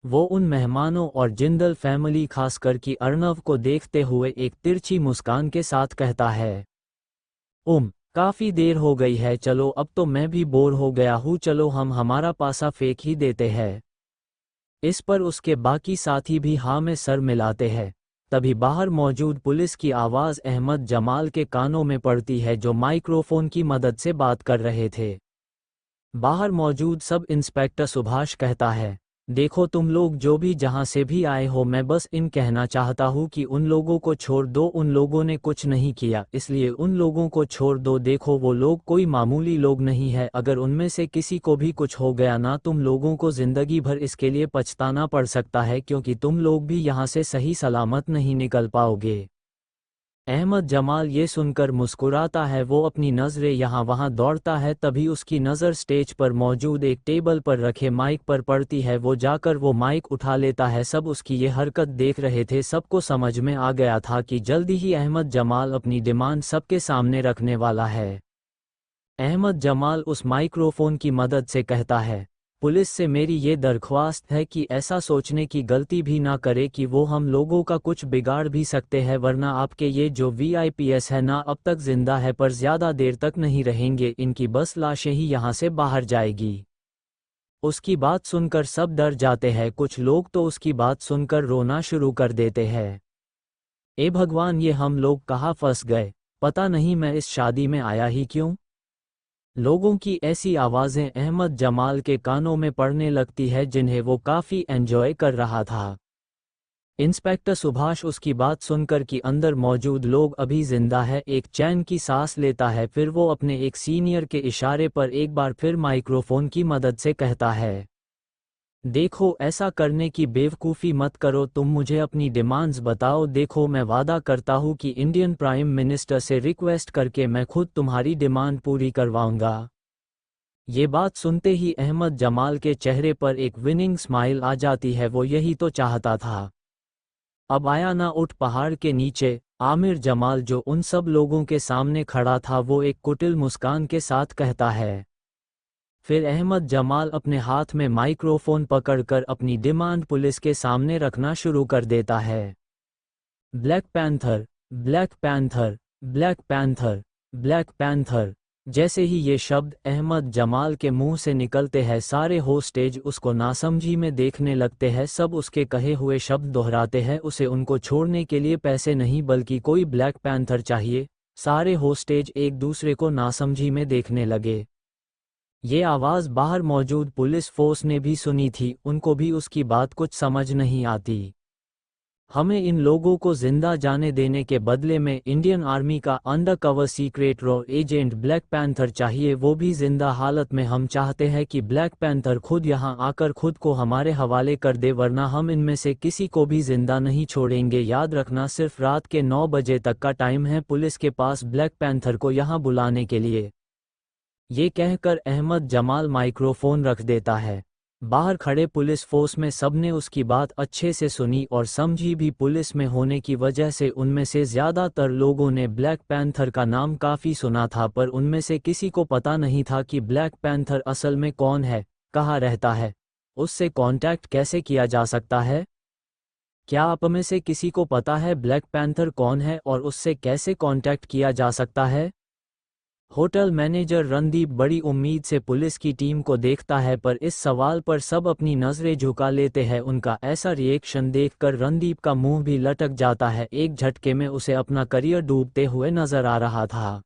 वो उन मेहमानों और जिंदल फैमिली खासकर कि अर्नव को देखते हुए एक तिरछी मुस्कान के साथ कहता है, काफी देर हो गई है, चलो अब तो मैं भी बोर हो गया हूँ, चलो हम हमारा पासा फेंक ही देते हैं। इस पर उसके बाकी साथी भी हाँ में सर मिलाते हैं। तभी बाहर मौजूद पुलिस की आवाज़ अहमद जमाल के कानों में पड़ती है जो माइक्रोफोन की मदद से बात कर रहे थे। बाहर मौजूद सब इंस्पेक्टर सुभाष कहता है, देखो तुम लोग जो भी जहां से भी आए हो, मैं बस इन कहना चाहता हूं कि उन लोगों को छोड़ दो। उन लोगों ने कुछ नहीं किया, इसलिए उन लोगों को छोड़ दो। देखो वो लोग कोई मामूली लोग नहीं है, अगर उनमें से किसी को भी कुछ हो गया ना, तुम लोगों को जिंदगी भर इसके लिए पछताना पड़ सकता है क्योंकि तुम लोग भी यहाँ से सही सलामत नहीं निकल पाओगे। अहमद जमाल ये सुनकर मुस्कुराता है। वो अपनी नज़रें यहाँ वहाँ दौड़ता है, तभी उसकी नज़र स्टेज पर मौजूद एक टेबल पर रखे माइक पर पड़ती है। वो जाकर वो माइक उठा लेता है। सब उसकी ये हरकत देख रहे थे। सबको समझ में आ गया था कि जल्दी ही अहमद जमाल अपनी डिमांड सबके सामने रखने वाला है। अहमद जमाल उस माइक्रोफोन की मदद से कहता है, पुलिस से मेरी ये दरख्वास्त है कि ऐसा सोचने की गलती भी ना करे कि वो हम लोगों का कुछ बिगाड़ भी सकते हैं, वरना आपके ये जो वीआईपीएस है ना, अब तक जिंदा है पर ज़्यादा देर तक नहीं रहेंगे, इनकी बस लाशें ही यहाँ से बाहर जाएगी। उसकी बात सुनकर सब डर जाते हैं। कुछ लोग तो उसकी बात सुनकर रोना शुरू कर देते हैं। ए भगवान, ये हम लोग कहाँ फंस गए, पता नहीं मैं इस शादी में आया ही क्यों। लोगों की ऐसी आवाज़ें अहमद जमाल के कानों में पड़ने लगती है जिन्हें वो काफ़ी एंजॉय कर रहा था। इंस्पेक्टर सुभाष उसकी बात सुनकर कि अंदर मौजूद लोग अभी जिंदा है, एक चैन की सांस लेता है। फिर वो अपने एक सीनियर के इशारे पर एक बार फिर माइक्रोफोन की मदद से कहता है, देखो ऐसा करने की बेवकूफ़ी मत करो, तुम मुझे अपनी डिमांड्स बताओ। देखो मैं वादा करता हूँ कि इंडियन प्राइम मिनिस्टर से रिक्वेस्ट करके मैं खुद तुम्हारी डिमांड पूरी करवाऊंगा। ये बात सुनते ही अहमद जमाल के चेहरे पर एक विनिंग स्माइल आ जाती है। वो यही तो चाहता था। अब आया ना उठ पहाड़ के नीचे। आमिर जमाल जो उन सब लोगों के सामने खड़ा था, वो एक कुटिल मुस्कान के साथ कहता है। फिर अहमद जमाल अपने हाथ में माइक्रोफोन पकड़कर अपनी डिमांड पुलिस के सामने रखना शुरू कर देता है। Black panther, black panther, black panther, black panther. जैसे ही ये शब्द अहमद जमाल के मुंह से निकलते हैं, सारे होस्टेज उसको नासमझी में देखने लगते हैं। सब उसके कहे हुए शब्द दोहराते हैं। उसे उनको छोड़ने के लिए पैसे नहीं बल्कि कोई ब्लैक पैंथर चाहिए। सारे होस्टेज एक दूसरे को नासमझी में देखने लगे। ये आवाज़ बाहर मौजूद पुलिस फोर्स ने भी सुनी थी, उनको भी उसकी बात कुछ समझ नहीं आती। हमें इन लोगों को जिंदा जाने देने के बदले में इंडियन आर्मी का undercover secret raw agent black panther चाहिए, वो भी जिंदा हालत में। हम चाहते हैं कि ब्लैक पैंथर खुद यहाँ आकर खुद को हमारे हवाले कर दे, वरना हम इनमें से किसी को भी जिंदा नहीं छोड़ेंगे। याद रखना, सिर्फ रात के 9 बजे तक का टाइम है पुलिस के पास ब्लैक पैंथर को यहाँ बुलाने के लिए। ये कहकर अहमद जमाल माइक्रोफोन रख देता है। बाहर खड़े पुलिस फोर्स में सबने उसकी बात अच्छे से सुनी और समझी भी। पुलिस में होने की वजह से उनमें से ज़्यादातर लोगों ने ब्लैक पैंथर का नाम काफ़ी सुना था, पर उनमें से किसी को पता नहीं था कि ब्लैक पैंथर असल में कौन है, कहाँ रहता है, उससे कांटेक्ट कैसे किया जा सकता है। क्या आप में से किसी को पता है ब्लैक पैंथर कौन है और उससे कैसे कांटेक्ट किया जा सकता है? होटल मैनेजर रणदीप बड़ी उम्मीद से पुलिस की टीम को देखता है, पर इस सवाल पर सब अपनी नज़रें झुका लेते हैं। उनका ऐसा रिएक्शन देखकर रणदीप का मुंह भी लटक जाता है। एक झटके में उसे अपना करियर डूबते हुए नजर आ रहा था।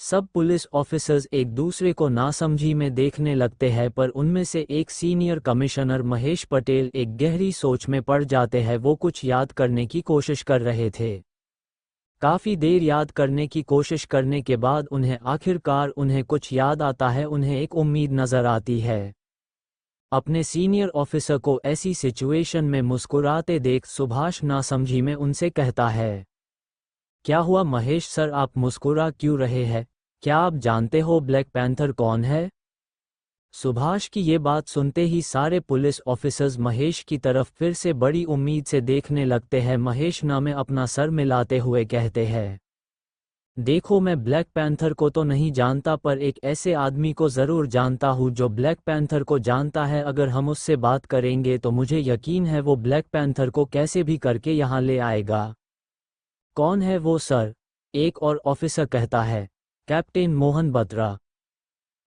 सब पुलिस ऑफिसर्स एक दूसरे को नासमझी में देखने लगते हैं, पर उनमें से एक सीनियर कमिश्नर महेश पटेल एक गहरी सोच में पड़ जाते हैं। वो कुछ याद करने की कोशिश कर रहे थे। काफ़ी देर याद करने की कोशिश करने के बाद आखिरकार उन्हें कुछ याद आता है। उन्हें एक उम्मीद नज़र आती है। अपने सीनियर ऑफिसर को ऐसी सिचुएशन में मुस्कुराते देख सुभाष नासमझी में उनसे कहता है, क्या हुआ महेश सर, आप मुस्कुरा क्यों रहे हैं? क्या आप जानते हो ब्लैक पैंथर कौन है? सुभाष की ये बात सुनते ही सारे पुलिस ऑफिसर्स महेश की तरफ फिर से बड़ी उम्मीद से देखने लगते हैं। महेश में अपना सर मिलाते हुए कहते हैं, देखो, मैं ब्लैक पैंथर को तो नहीं जानता, पर एक ऐसे आदमी को ज़रूर जानता हूँ जो ब्लैक पैंथर को जानता है। अगर हम उससे बात करेंगे तो मुझे यकीन है वो ब्लैक पैंथर को कैसे भी करके यहाँ ले आएगा। कौन है वो सर? एक और ऑफिसर कहता है, कैप्टन मोहन बत्रा।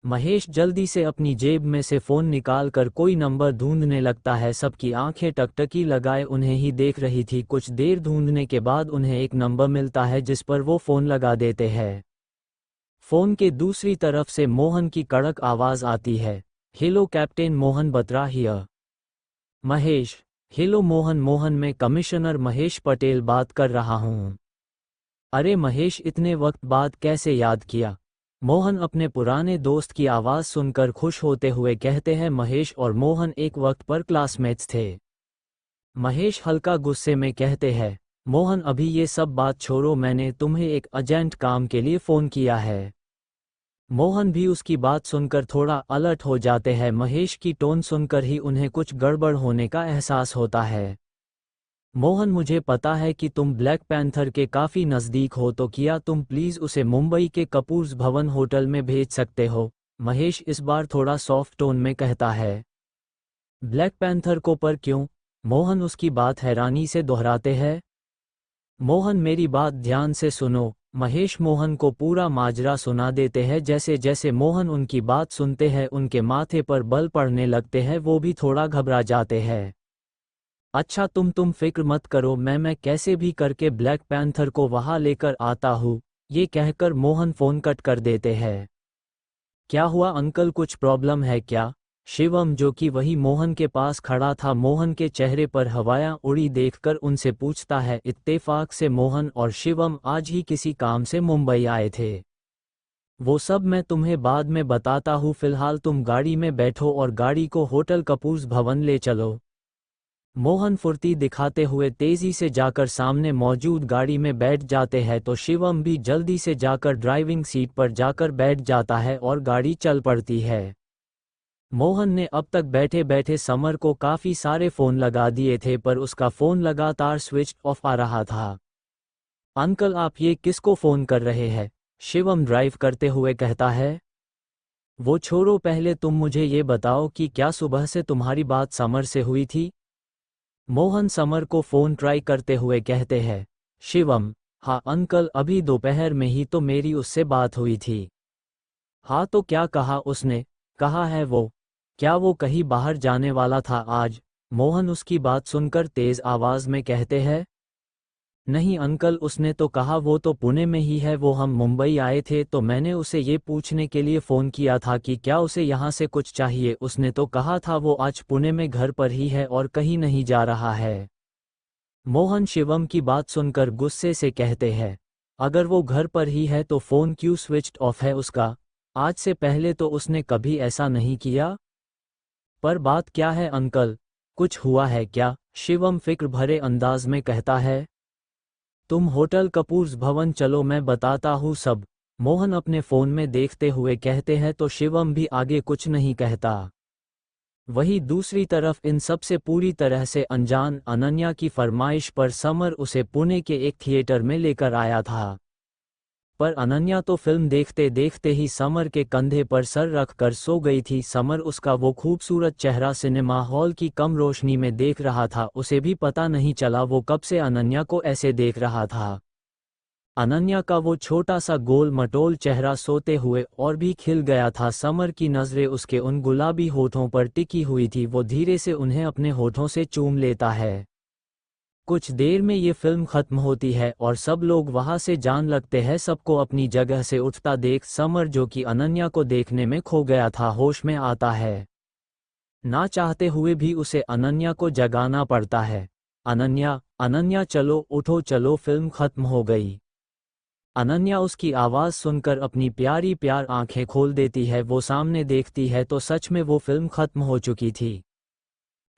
महेश जल्दी से अपनी जेब में से फ़ोन निकालकर कोई नंबर ढूंढने लगता है। सबकी आंखें टकटकी लगाए उन्हें ही देख रही थी। कुछ देर ढूंढने के बाद उन्हें एक नंबर मिलता है जिस पर वो फ़ोन लगा देते हैं। फ़ोन के दूसरी तरफ से मोहन की कड़क आवाज़ आती है, hello captain Mohan Batra here. Mahesh, hello Mohan. Mohan, मैं कमिश्नर महेश पटेल बात कर रहा हूँ। अरे महेश, इतने वक्त बाद कैसे याद किया? मोहन अपने पुराने दोस्त की आवाज़ सुनकर खुश होते हुए कहते हैं। महेश और मोहन एक वक्त पर क्लासमेट्स थे। महेश हल्का गुस्से में कहते हैं, मोहन अभी ये सब बात छोड़ो, मैंने तुम्हें एक अर्जेंट काम के लिए फ़ोन किया है। मोहन भी उसकी बात सुनकर थोड़ा अलर्ट हो जाते हैं। महेश की टोन सुनकर ही उन्हें कुछ गड़बड़ होने का एहसास होता है। मोहन, मुझे पता है कि तुम ब्लैक पैंथर के काफ़ी नज़दीक हो, तो क्या तुम प्लीज़ उसे मुंबई के कपूर्स भवन होटल में भेज सकते हो? महेश इस बार थोड़ा सॉफ्ट टोन में कहता है। ब्लैक पैंथर को, पर क्यों? मोहन उसकी बात हैरानी से दोहराते हैं। मोहन, मेरी बात ध्यान से सुनो। महेश मोहन को पूरा माजरा सुना देते हैं। जैसे जैसे मोहन उनकी बात सुनते हैं उनके माथे पर बल पड़ने लगते हैं, वो भी थोड़ा घबरा जाते हैं। अच्छा, तुम फिक्र मत करो, मैं कैसे भी करके ब्लैक पैंथर को वहां लेकर आता हूँ। ये कहकर मोहन फ़ोन कट कर देते हैं। क्या हुआ अंकल, कुछ प्रॉब्लम है क्या? शिवम, जो कि वही मोहन के पास खड़ा था, मोहन के चेहरे पर हवाएं उड़ी देखकर उनसे पूछता है। इत्तेफाक से मोहन और शिवम आज ही किसी काम से मुंबई आए थे। वो सब मैं तुम्हें बाद में बताता हूँ, फिलहाल तुम गाड़ी में बैठो और गाड़ी को होटल कपूर्स भवन ले चलो। मोहन फुर्ती दिखाते हुए तेजी से जाकर सामने मौजूद गाड़ी में बैठ जाते हैं, तो शिवम भी जल्दी से जाकर ड्राइविंग सीट पर जाकर बैठ जाता है और गाड़ी चल पड़ती है। मोहन ने अब तक बैठे बैठे समर को काफ़ी सारे फ़ोन लगा दिए थे, पर उसका फ़ोन लगातार स्विच ऑफ आ रहा था। अंकल, आप ये किसको फ़ोन कर रहे हैं? शिवम ड्राइव करते हुए कहता है। वो छोड़ो, पहले तुम मुझे ये बताओ कि क्या सुबह से तुम्हारी बात समर से हुई थी? मोहन समर को फ़ोन ट्राई करते हुए कहते हैं। शिवम, हाँ अंकल, अभी दोपहर में ही तो मेरी उससे बात हुई थी। हाँ, तो क्या कहा उसने? कहा है वो? क्या वो कहीं बाहर जाने वाला था आज? मोहन उसकी बात सुनकर तेज़ आवाज़ में कहते हैं। नहीं अंकल, उसने तो कहा वो तो पुणे में ही है। वो हम मुंबई आए थे तो मैंने उसे ये पूछने के लिए फ़ोन किया था कि क्या उसे यहाँ से कुछ चाहिए। उसने तो कहा था वो आज पुणे में घर पर ही है और कहीं नहीं जा रहा है। मोहन शिवम की बात सुनकर गुस्से से कहते हैं, अगर वो घर पर ही है तो फ़ोन क्यों स्विच्ड ऑफ है उसका? आज से पहले तो उसने कभी ऐसा नहीं किया। पर बात क्या है अंकल, कुछ हुआ है क्या? शिवम फिक्र भरे अंदाज में कहता है। तुम होटल कपूर्स भवन चलो, मैं बताता हूँ सब। मोहन अपने फ़ोन में देखते हुए कहते हैं तो शिवम भी आगे कुछ नहीं कहता। वहीं दूसरी तरफ इन सब से पूरी तरह से अनजान अनन्या की फरमाइश पर समर उसे पुणे के एक थिएटर में लेकर आया था। पर अनन्या तो फिल्म देखते देखते ही समर के कंधे पर सर रखकर सो गई थी। समर उसका वो खूबसूरत चेहरा सिनेमा हॉल की कम रोशनी में देख रहा था। उसे भी पता नहीं चला वो कब से अनन्या को ऐसे देख रहा था। अनन्या का वो छोटा सा गोल मटोल चेहरा सोते हुए और भी खिल गया था। समर की नज़रें उसके उन गुलाबी होठों पर टिकी हुई थी। वो धीरे से उन्हें अपने होठों से चूम लेता है। कुछ देर में ये फिल्म खत्म होती है और सब लोग वहां से जान लगते हैं। सबको अपनी जगह से उठता देख समर, जो कि अनन्या को देखने में खो गया था, होश में आता है। ना चाहते हुए भी उसे अनन्या को जगाना पड़ता है। अनन्या, अनन्या चलो उठो, चलो फिल्म खत्म हो गई। अनन्या उसकी आवाज़ सुनकर अपनी प्यारी प्यार आंखें खोल देती है। वो सामने देखती है तो सच में वो फिल्म खत्म हो चुकी थी।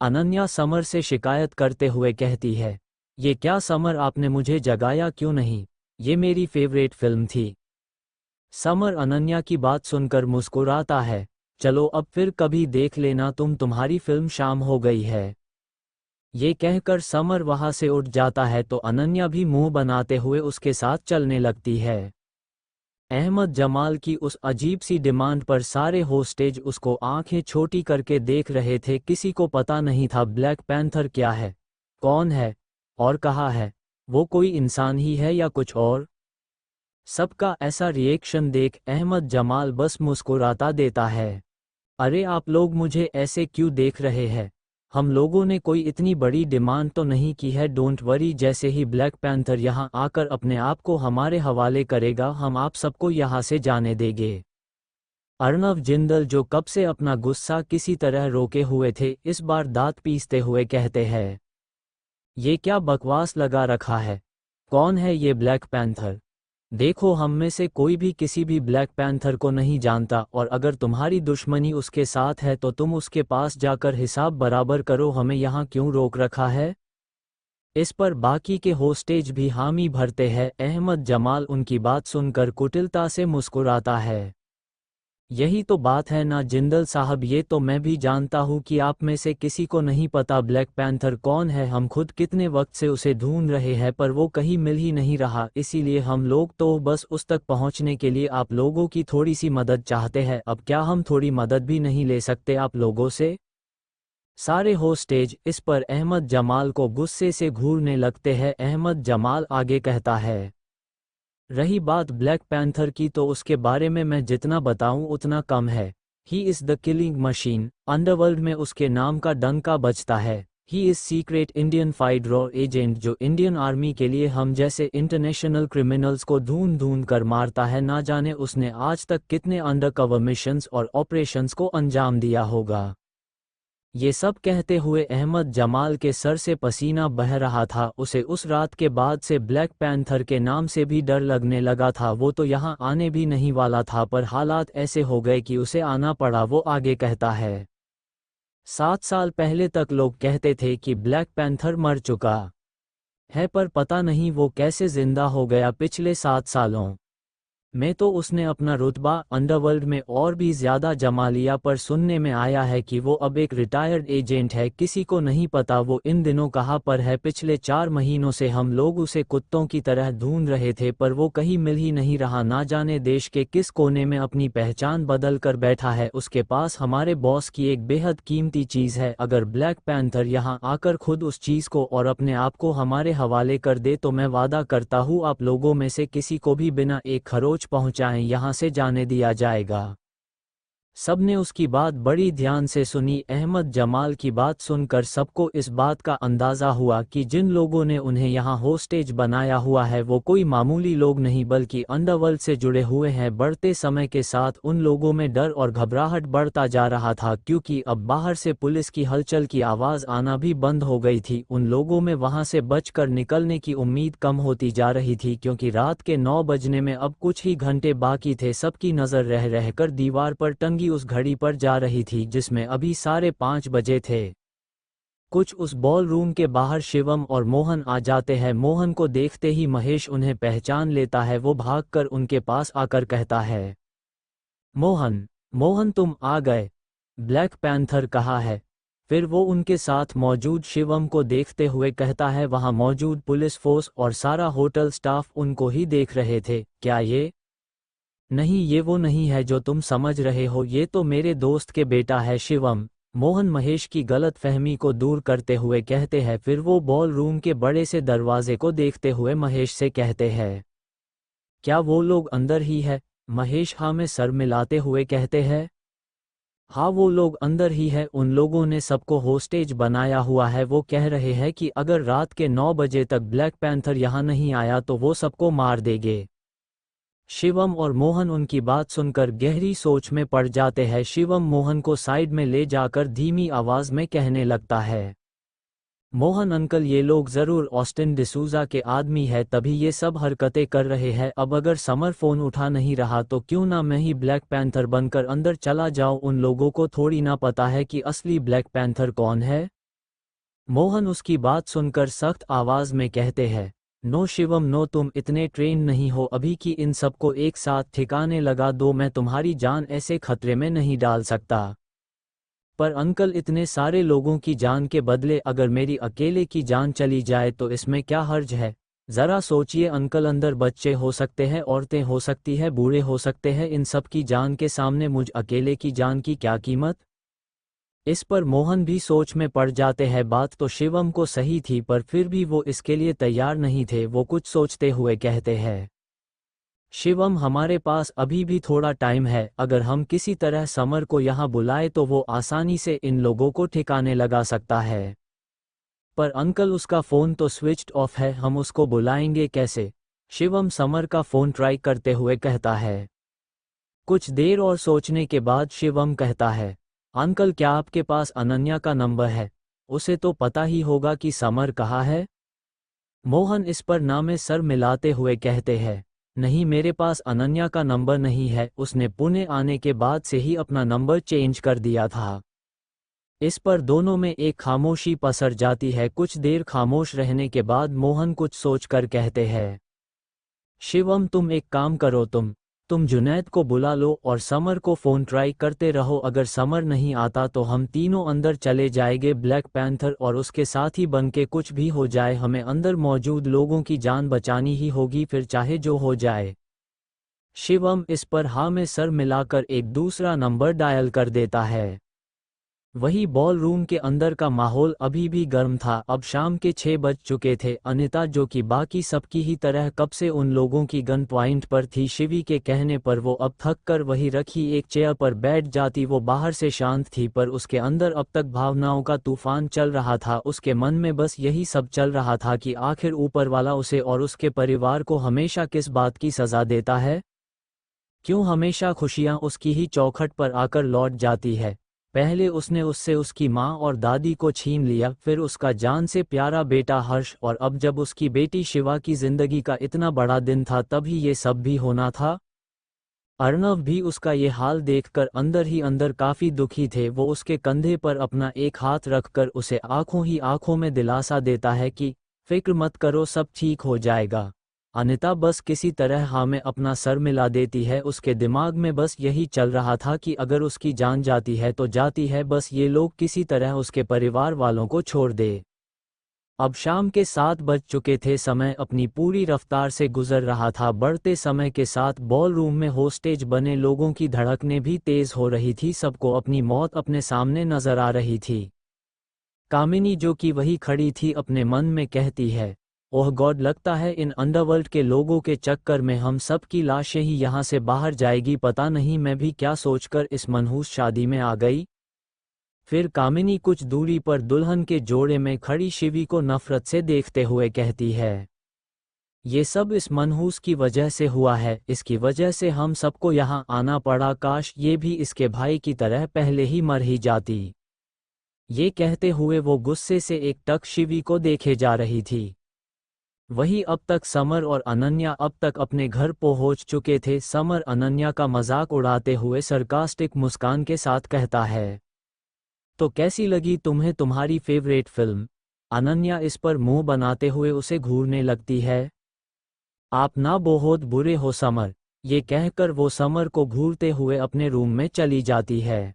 अनन्या समर से शिकायत करते हुए कहती है, ये क्या समर, आपने मुझे जगाया क्यों नहीं? ये मेरी फेवरेट फिल्म थी। समर अनन्या की बात सुनकर मुस्कुराता है, चलो अब फिर कभी देख लेना तुम, तुम्हारी फिल्म शाम हो गई है। ये कहकर समर वहां से उठ जाता है तो अनन्या भी मुंह बनाते हुए उसके साथ चलने लगती है। अहमद जमाल की उस अजीब सी डिमांड पर सारे होस्टेज उसको आंखें छोटी करके देख रहे थे। किसी को पता नहीं था ब्लैक पैंथर क्या है, कौन है और कहाँ है। वो कोई इंसान ही है या कुछ और? सबका ऐसा रिएक्शन देख अहमद जमाल बस मुस्कुराता देता है। अरे आप लोग मुझे ऐसे क्यों देख रहे हैं? हम लोगों ने कोई इतनी बड़ी डिमांड तो नहीं की है। डोंट वरी, जैसे ही ब्लैक पैंथर यहाँ आकर अपने आप को हमारे हवाले करेगा हम आप सबको यहाँ से जाने देंगे। अर्णव जिंदल, जो कब से अपना गुस्सा किसी तरह रोके हुए थे, इस बार दांत पीसते हुए कहते हैं, ये क्या बकवास लगा रखा है? कौन है ये ब्लैक पैंथर? देखो, हम में से कोई भी किसी भी ब्लैक पैंथर को नहीं जानता, और अगर तुम्हारी दुश्मनी उसके साथ है तो तुम उसके पास जाकर हिसाब बराबर करो, हमें यहाँ क्यों रोक रखा है? इस पर बाकी के होस्टेज भी हामी भरते हैं। अहमद जमाल उनकी बात सुनकर कुटिलता से मुस्कुराता है। यही तो बात है ना जिंदल साहब, ये तो मैं भी जानता हूँ कि आप में से किसी को नहीं पता ब्लैक पैंथर कौन है। हम खुद कितने वक्त से उसे ढूंढ रहे हैं पर वो कहीं मिल ही नहीं रहा, इसीलिए हम लोग तो बस उस तक पहुँचने के लिए आप लोगों की थोड़ी सी मदद चाहते हैं। अब क्या हम थोड़ी मदद भी नहीं ले सकते आप लोगों से? सारे होस्टेज इस पर अहमद जमाल को गुस्से से घूरने लगते हैं। अहमद जमाल आगे कहता है, रही बात ब्लैक पैंथर की तो उसके बारे में मैं जितना बताऊं उतना कम है। He is the killing machine, underworld में उसके नाम का डंका बजता है। He is secret Indian fighter agent, जो इंडियन आर्मी के लिए हम जैसे इंटरनेशनल क्रिमिनल्स को ढूंढ ढूंढ कर मारता है। ना जाने उसने आज तक कितने अंडरकवर मिशंस और ऑपरेशंस को अंजाम दिया होगा। ये सब कहते हुए अहमद जमाल के सर से पसीना बह रहा था। उसे उस रात के बाद से ब्लैक पैंथर के नाम से भी डर लगने लगा था। वो तो यहाँ आने भी नहीं वाला था पर हालात ऐसे हो गए कि उसे आना पड़ा। वो आगे कहता है, 7 साल पहले तक लोग कहते थे कि ब्लैक पैंथर मर चुका है, पर पता नहीं वो कैसे जिंदा हो गया पिछले 7 सालों में। तो उसने अपना रुतबा अंडरवर्ल्ड में और भी ज़्यादा जमा लिया, पर सुनने में आया है कि वो अब एक रिटायर्ड एजेंट है। किसी को नहीं पता वो इन दिनों कहाँ पर है। पिछले 4 महीनों से हम लोग उसे कुत्तों की तरह ढूंढ रहे थे पर वो कहीं मिल ही नहीं रहा। ना जाने देश के किस कोने में अपनी पहचान बदल कर बैठा है। उसके पास हमारे बॉस की एक बेहद कीमती चीज़ है। अगर ब्लैक पैंथर यहाँ आकर खुद उस चीज़ को और अपने आप को हमारे हवाले कर दे तो मैं वादा करता हूँ आप लोगों में से किसी को भी बिना एक खरोच पहुंचाएं यहाँ से जाने दिया जाएगा। सबने उसकी बात बड़ी ध्यान से सुनी। अहमद जमाल की बात सुनकर सबको इस बात का अंदाज़ा हुआ कि जिन लोगों ने उन्हें यहाँ होस्टेज बनाया हुआ है वो कोई मामूली लोग नहीं बल्कि अंडरवर्ल्ड से जुड़े हुए हैं। बढ़ते समय के साथ उन लोगों में डर और घबराहट बढ़ता जा रहा था, क्योंकि अब बाहर से पुलिस की हलचल की आवाज़ आना भी बंद हो गई थी। उन लोगों में वहाँ से बचकर निकलने की उम्मीद कम होती जा रही थी, क्योंकि रात के 9 बजने में अब कुछ ही घंटे बाकी थे। सबकी नज़र रह रहकर दीवार पर टंगी उस घड़ी पर जा रही थी जिसमें अभी 5:30 बजे थे। कुछ उस बॉल रूम के बाहर शिवम और मोहन आ जाते हैं। मोहन को देखते ही महेश उन्हें पहचान लेता है। वो भागकर उनके पास आकर कहता है, मोहन, मोहन तुम आ गए, ब्लैक पैंथर कहाँ है? फिर वो उनके साथ मौजूद शिवम को देखते हुए कहता है, वहाँ मौजूद पुलिस फोर्स और सारा होटल स्टाफ उनको ही देख रहे थे। क्या ये? नहीं, ये वो नहीं है जो तुम समझ रहे हो, ये तो मेरे दोस्त के बेटा है शिवम। मोहन महेश की गलत फहमी को दूर करते हुए कहते हैं। फिर वो बॉल रूम के बड़े से दरवाजे को देखते हुए महेश से कहते हैं, क्या वो लोग अंदर ही है? महेश हाँ में सर मिलाते हुए कहते हैं, हाँ वो लोग अंदर ही है। उन लोगों ने सबको होस्टेज बनाया हुआ है। वो कह रहे हैं कि अगर रात के 9 बजे तक ब्लैक पैंथर यहाँ नहीं आया तो वो सबको मार देंगे। शिवम और मोहन उनकी बात सुनकर गहरी सोच में पड़ जाते हैं। शिवम मोहन को साइड में ले जाकर धीमी आवाज में कहने लगता है, मोहन अंकल, ये लोग जरूर ऑस्टिन डिसूजा के आदमी है, तभी ये सब हरकतें कर रहे हैं। अब अगर समर फोन उठा नहीं रहा तो क्यों ना मैं ही ब्लैक पैंथर बनकर अंदर चला जाऊं। उन लोगों को थोड़ी ना पता है कि असली ब्लैक पैंथर कौन है। मोहन उसकी बात सुनकर सख्त आवाज में कहते हैं, नो शिवम नो, तुम इतने ट्रेन नहीं हो अभी कि इन सबको एक साथ ठिकाने लगा दो। मैं तुम्हारी जान ऐसे खतरे में नहीं डाल सकता। पर अंकल, इतने सारे लोगों की जान के बदले अगर मेरी अकेले की जान चली जाए तो इसमें क्या हर्ज है? जरा सोचिए अंकल, अंदर बच्चे हो सकते हैं, औरतें हो सकती है, बूढ़े हो सकते हैं, इन सब की जान के सामने मुझ अकेले की जान की क्या कीमत? इस पर मोहन भी सोच में पड़ जाते हैं। बात तो शिवम को सही थी, पर फिर भी वो इसके लिए तैयार नहीं थे। वो कुछ सोचते हुए कहते हैं, शिवम, हमारे पास अभी भी थोड़ा टाइम है। अगर हम किसी तरह समर को यहाँ बुलाए तो वो आसानी से इन लोगों को ठिकाने लगा सकता है। पर अंकल, उसका फ़ोन तो स्विच्ड ऑफ है, हम उसको बुलाएंगे कैसे? शिवम समर का फ़ोन ट्राई करते हुए कहता है। कुछ देर और सोचने के बाद शिवम कहता है, अंकल, क्या आपके पास अनन्या का नंबर है? उसे तो पता ही होगा कि समर कहाँ है। मोहन इस पर ना में सर मिलाते हुए कहते हैं, नहीं, मेरे पास अनन्या का नंबर नहीं है, उसने पुणे आने के बाद से ही अपना नंबर चेंज कर दिया था। इस पर दोनों में एक खामोशी पसर जाती है। कुछ देर खामोश रहने के बाद मोहन कुछ सोचकर कहते हैं, शिवम, तुम एक काम करो, तुम जुनैद को बुला लो और समर को फ़ोन ट्राई करते रहो। अगर समर नहीं आता तो हम तीनों अंदर चले जाएंगे। ब्लैक पैंथर और उसके साथ ही बन के कुछ भी हो जाए, हमें अंदर मौजूद लोगों की जान बचानी ही होगी, फिर चाहे जो हो जाए। शिवम इस पर हाँ में सर मिलाकर एक दूसरा नंबर डायल कर देता है। वही बॉल रूम के अंदर का माहौल अभी भी गर्म था। अब शाम के 6 बज चुके थे। अनिता, जो कि बाकी सबकी ही तरह कब से उन लोगों की गन पॉइंट पर थी, शिवी के कहने पर वो अब थक कर वही रखी एक चेयर पर बैठ जाती। वो बाहर से शांत थी, पर उसके अंदर अब तक भावनाओं का तूफान चल रहा था। उसके मन में बस यही सब चल रहा था कि आखिर ऊपर वाला उसे और उसके परिवार को हमेशा किस बात की सज़ा देता है? क्यों हमेशा खुशियाँ उसकी ही चौखट पर आकर लौट जाती है? पहले उसने उससे उसकी माँ और दादी को छीन लिया, फिर उसका जान से प्यारा बेटा हर्ष, और अब जब उसकी बेटी शिवा की जिंदगी का इतना बड़ा दिन था तभी ये सब भी होना था। अर्णव भी उसका ये हाल देखकर अंदर ही अंदर काफी दुखी थे। वो उसके कंधे पर अपना एक हाथ रखकर उसे आंखों ही आंखों में दिलासा देता है कि फिक्र मत करो, सब ठीक हो जाएगा। अनिता बस किसी तरह हाँ में अपना सर मिला देती है। उसके दिमाग में बस यही चल रहा था कि अगर उसकी जान जाती है तो जाती है, बस ये लोग किसी तरह उसके परिवार वालों को छोड़ दे। अब शाम के 7 बज चुके थे। समय अपनी पूरी रफ्तार से गुजर रहा था। बढ़ते समय के साथ बॉल रूम में होस्टेज बने लोगों की धड़कनें भी तेज हो रही थी। सबको अपनी मौत अपने सामने नजर आ रही थी। कामिनी, जो कि वही खड़ी थी, अपने मन में कहती है, ओह गॉड, लगता है इन अंडरवर्ल्ड के लोगों के चक्कर में हम सब की लाशें ही यहाँ से बाहर जाएगी। पता नहीं मैं भी क्या सोचकर इस मनहूस शादी में आ गई। फिर कामिनी कुछ दूरी पर दुल्हन के जोड़े में खड़ी शिवी को नफरत से देखते हुए कहती है, ये सब इस मनहूस की वजह से हुआ है, इसकी वजह से हम सबको यहाँ आना पड़ा। काश ये भी इसके भाई की तरह पहले ही मर ही जाती। ये कहते हुए वो गुस्से से एक टक शिवी को देखे जा रही थी। वही अब तक समर और अनन्या अब तक अपने घर पहुंच चुके थे। समर अनन्या का मजाक उड़ाते हुए सरकास्टिक मुस्कान के साथ कहता है, तो कैसी लगी तुम्हें तुम्हारी फेवरेट फिल्म? अनन्या इस पर मुंह बनाते हुए उसे घूरने लगती है। आप ना बहुत बुरे हो समर, ये कहकर वो समर को घूरते हुए अपने रूम में चली जाती है।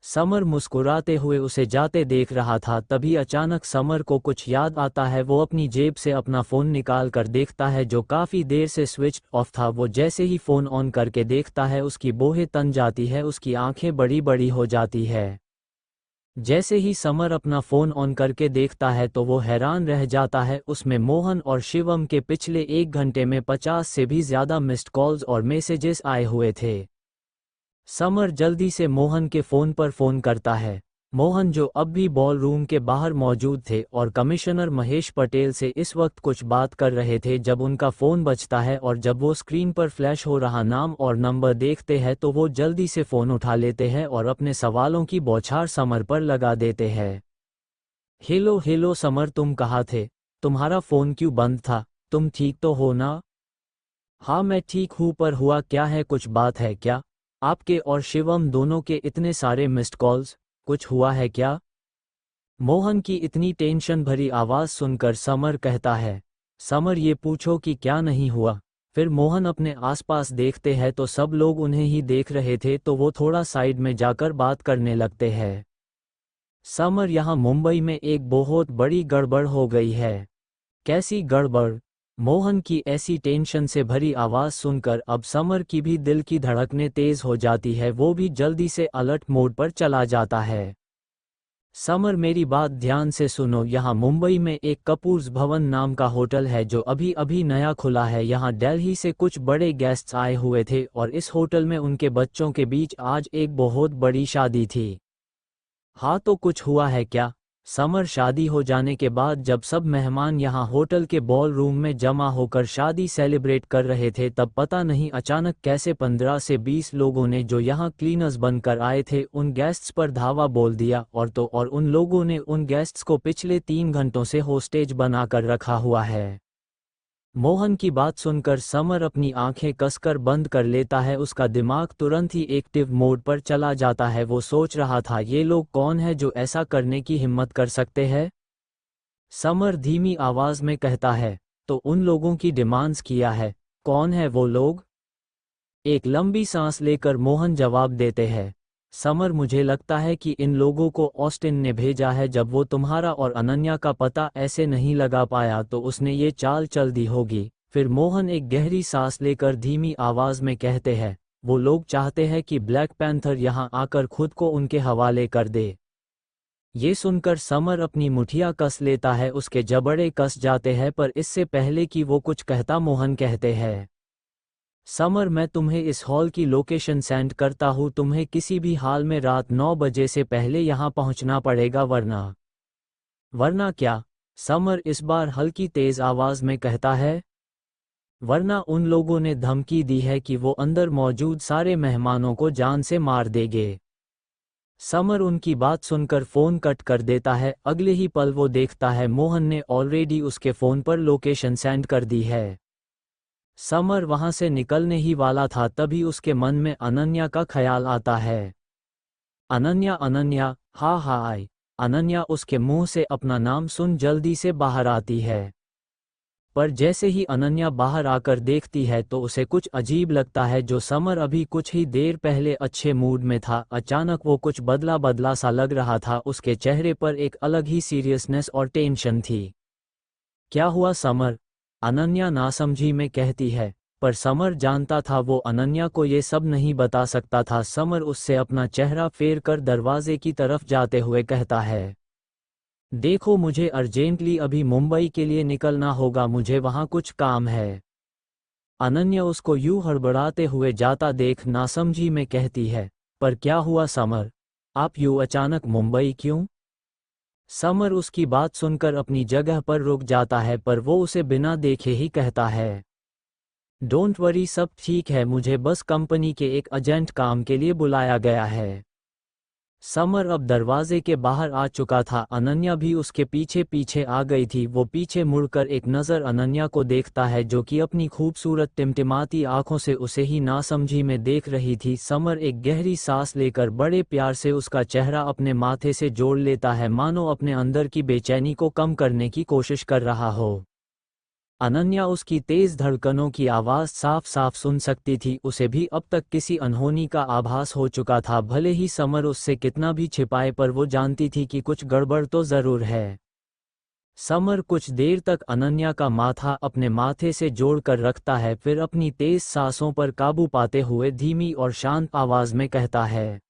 समर मुस्कुराते हुए उसे जाते देख रहा था, तभी अचानक समर को कुछ याद आता है। वो अपनी जेब से अपना फ़ोन निकाल कर देखता है जो काफ़ी देर से स्विच ऑफ था। वो जैसे ही फ़ोन ऑन करके देखता है उसकी बोहें तन जाती है, उसकी आंखें बड़ी बड़ी हो जाती है। जैसे ही समर अपना फ़ोन ऑन करके देखता है तो वो हैरान रह जाता है। उसमें मोहन और शिवम के पिछले 1 घंटे में 50 से भी ज़्यादा मिस्ड कॉल्स और मैसेजेस आए हुए थे। समर जल्दी से मोहन के फ़ोन पर फ़ोन करता है। मोहन जो अब भी बॉल रूम के बाहर मौजूद थे और कमिश्नर महेश पटेल से इस वक्त कुछ बात कर रहे थे जब उनका फ़ोन बजता है, और जब वो स्क्रीन पर फ्लैश हो रहा नाम और नंबर देखते हैं तो वो जल्दी से फ़ोन उठा लेते हैं और अपने सवालों की बौछार समर पर लगा देते हैं। हेलो हेलो समर, तुम कहाँ थे? तुम्हारा फ़ोन क्यों बंद था? तुम ठीक तो हो ना? हाँ मैं ठीक हूँ, पर हुआ क्या है, कुछ बात है क्या? आपके और शिवम दोनों के इतने सारे मिस्ड कॉल्स, कुछ हुआ है क्या? मोहन की इतनी टेंशन भरी आवाज़ सुनकर समर कहता है, समर ये पूछो कि क्या नहीं हुआ। फिर मोहन अपने आसपास देखते हैं तो सब लोग उन्हें ही देख रहे थे, तो वो थोड़ा साइड में जाकर बात करने लगते हैं। समर, यहाँ मुंबई में एक बहुत बड़ी गड़बड़ हो गई है। कैसी गड़बड़? मोहन की ऐसी टेंशन से भरी आवाज़ सुनकर अब समर की भी दिल की धड़कनें तेज हो जाती है। वो भी जल्दी से अलर्ट मोड पर चला जाता है। समर मेरी बात ध्यान से सुनो, यहाँ मुंबई में एक कपूर्स भवन नाम का होटल है जो अभी अभी नया खुला है। यहाँ दिल्ली से कुछ बड़े गेस्ट्स आए हुए थे और इस होटल में उनके बच्चों के बीच आज एक बहुत बड़ी शादी थी। हाँ तो कुछ हुआ है क्या? समर, शादी हो जाने के बाद जब सब मेहमान यहाँ होटल के बॉल रूम में जमा होकर शादी सेलिब्रेट कर रहे थे, तब पता नहीं अचानक कैसे 15 से 20 लोगों ने जो यहाँ क्लीनर्स बनकर आए थे उन गेस्ट्स पर धावा बोल दिया, और उन लोगों ने उन गेस्ट्स को पिछले 3 घंटों से होस्टेज बनाकर रखा हुआ है। मोहन की बात सुनकर समर अपनी आंखें कसकर बंद कर लेता है। उसका दिमाग तुरंत ही एक्टिव मोड पर चला जाता है। वो सोच रहा था, ये लोग कौन है जो ऐसा करने की हिम्मत कर सकते हैं? समर धीमी आवाज में कहता है, तो उन लोगों की डिमांड्स किया है, कौन है वो लोग? एक लंबी सांस लेकर मोहन जवाब देते हैं, समर मुझे लगता है कि इन लोगों को ऑस्टिन ने भेजा है। जब वो तुम्हारा और अनन्या का पता ऐसे नहीं लगा पाया तो उसने ये चाल चल दी होगी। फिर मोहन एक गहरी सांस लेकर धीमी आवाज में कहते हैं, वो लोग चाहते हैं कि ब्लैक पैंथर यहाँ आकर खुद को उनके हवाले कर दे। ये सुनकर समर अपनी मुठिया कस लेता है, उसके जबड़े कस जाते हैं, पर इससे पहले कि वो कुछ कहता मोहन कहते हैं, समर मैं तुम्हें इस हॉल की लोकेशन सेंड करता हूँ, तुम्हें किसी भी हाल में रात 9 बजे से पहले यहाँ पहुँचना पड़ेगा, वरना क्या? समर इस बार हल्की तेज आवाज में कहता है, वरना उन लोगों ने धमकी दी है कि वो अंदर मौजूद सारे मेहमानों को जान से मार देंगे। समर उनकी बात सुनकर फ़ोन कट कर देता है। अगले ही पल वो देखता है मोहन ने ऑलरेडी उसके फ़ोन पर लोकेशन सेंड कर दी है। समर वहां से निकलने ही वाला था, तभी उसके मन में अनन्या का ख्याल आता है। अनन्या अनन्या, हाँ हाँ आई। अनन्या उसके मुंह से अपना नाम सुन जल्दी से बाहर आती है, पर जैसे ही अनन्या बाहर आकर देखती है तो उसे कुछ अजीब लगता है। जो समर अभी कुछ ही देर पहले अच्छे मूड में था, अचानक वो कुछ बदला बदला सा लग रहा था। उसके चेहरे पर एक अलग ही सीरियसनेस और टेंशन थी। क्या हुआ समर? अनन्या नासमझी में कहती है, पर समर जानता था वो अनन्या को ये सब नहीं बता सकता था। समर उससे अपना चेहरा फेर कर दरवाजे की तरफ जाते हुए कहता है, देखो, मुझे अर्जेंटली अभी मुंबई के लिए निकलना होगा, मुझे वहाँ कुछ काम है। अनन्या उसको यूं हड़बड़ाते हुए जाता देख नासमझी में कहती है, पर क्या हुआ समर? आप यूं अचानक मुंबई क्यों? समर उसकी बात सुनकर अपनी जगह पर रुक जाता है, पर वो उसे बिना देखे ही कहता है, डोंट वरी, सब ठीक है, मुझे बस कंपनी के एक एजेंट काम के लिए बुलाया गया है। समर अब दरवाजे के बाहर आ चुका था, अनन्या भी उसके पीछे पीछे आ गई थी। वो पीछे मुड़कर एक नज़र अनन्या को देखता है, जो कि अपनी खूबसूरत टिमटिमाती आंखों से उसे ही नासमझी में देख रही थी। समर एक गहरी सांस लेकर बड़े प्यार से उसका चेहरा अपने माथे से जोड़ लेता है, मानो अपने अंदर की बेचैनी को कम करने की कोशिश कर रहा हो। अनन्या उसकी तेज धड़कनों की आवाज़ साफ साफ सुन सकती थी। उसे भी अब तक किसी अनहोनी का आभास हो चुका था, भले ही समर उससे कितना भी छिपाए, पर वो जानती थी कि कुछ गड़बड़ तो ज़रूर है। समर कुछ देर तक अनन्या का माथा अपने माथे से जोड़कर रखता है, फिर अपनी तेज सांसों पर काबू पाते हुए धीमी और शांत आवाज़ में कहता है,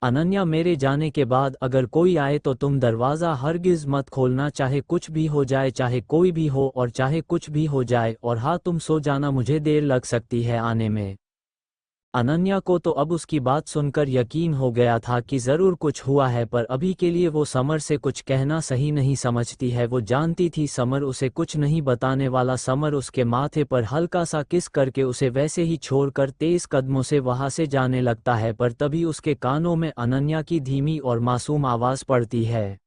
अनन्या, मेरे जाने के बाद अगर कोई आए तो तुम दरवाज़ा हरगिज़ मत खोलना, चाहे कुछ भी हो जाए, चाहे कोई भी हो और चाहे कुछ भी हो जाए। और हाँ, तुम सो जाना, मुझे देर लग सकती है आने में। अनन्या को तो अब उसकी बात सुनकर यकीन हो गया था कि ज़रूर कुछ हुआ है, पर अभी के लिए वो समर से कुछ कहना सही नहीं समझती है। वो जानती थी समर उसे कुछ नहीं बताने वाला। समर उसके माथे पर हल्का सा किस करके उसे वैसे ही छोड़कर तेज़ कदमों से वहाँ से जाने लगता है, पर तभी उसके कानों में अनन्या की धीमी और मासूम आवाज़ पड़ती है,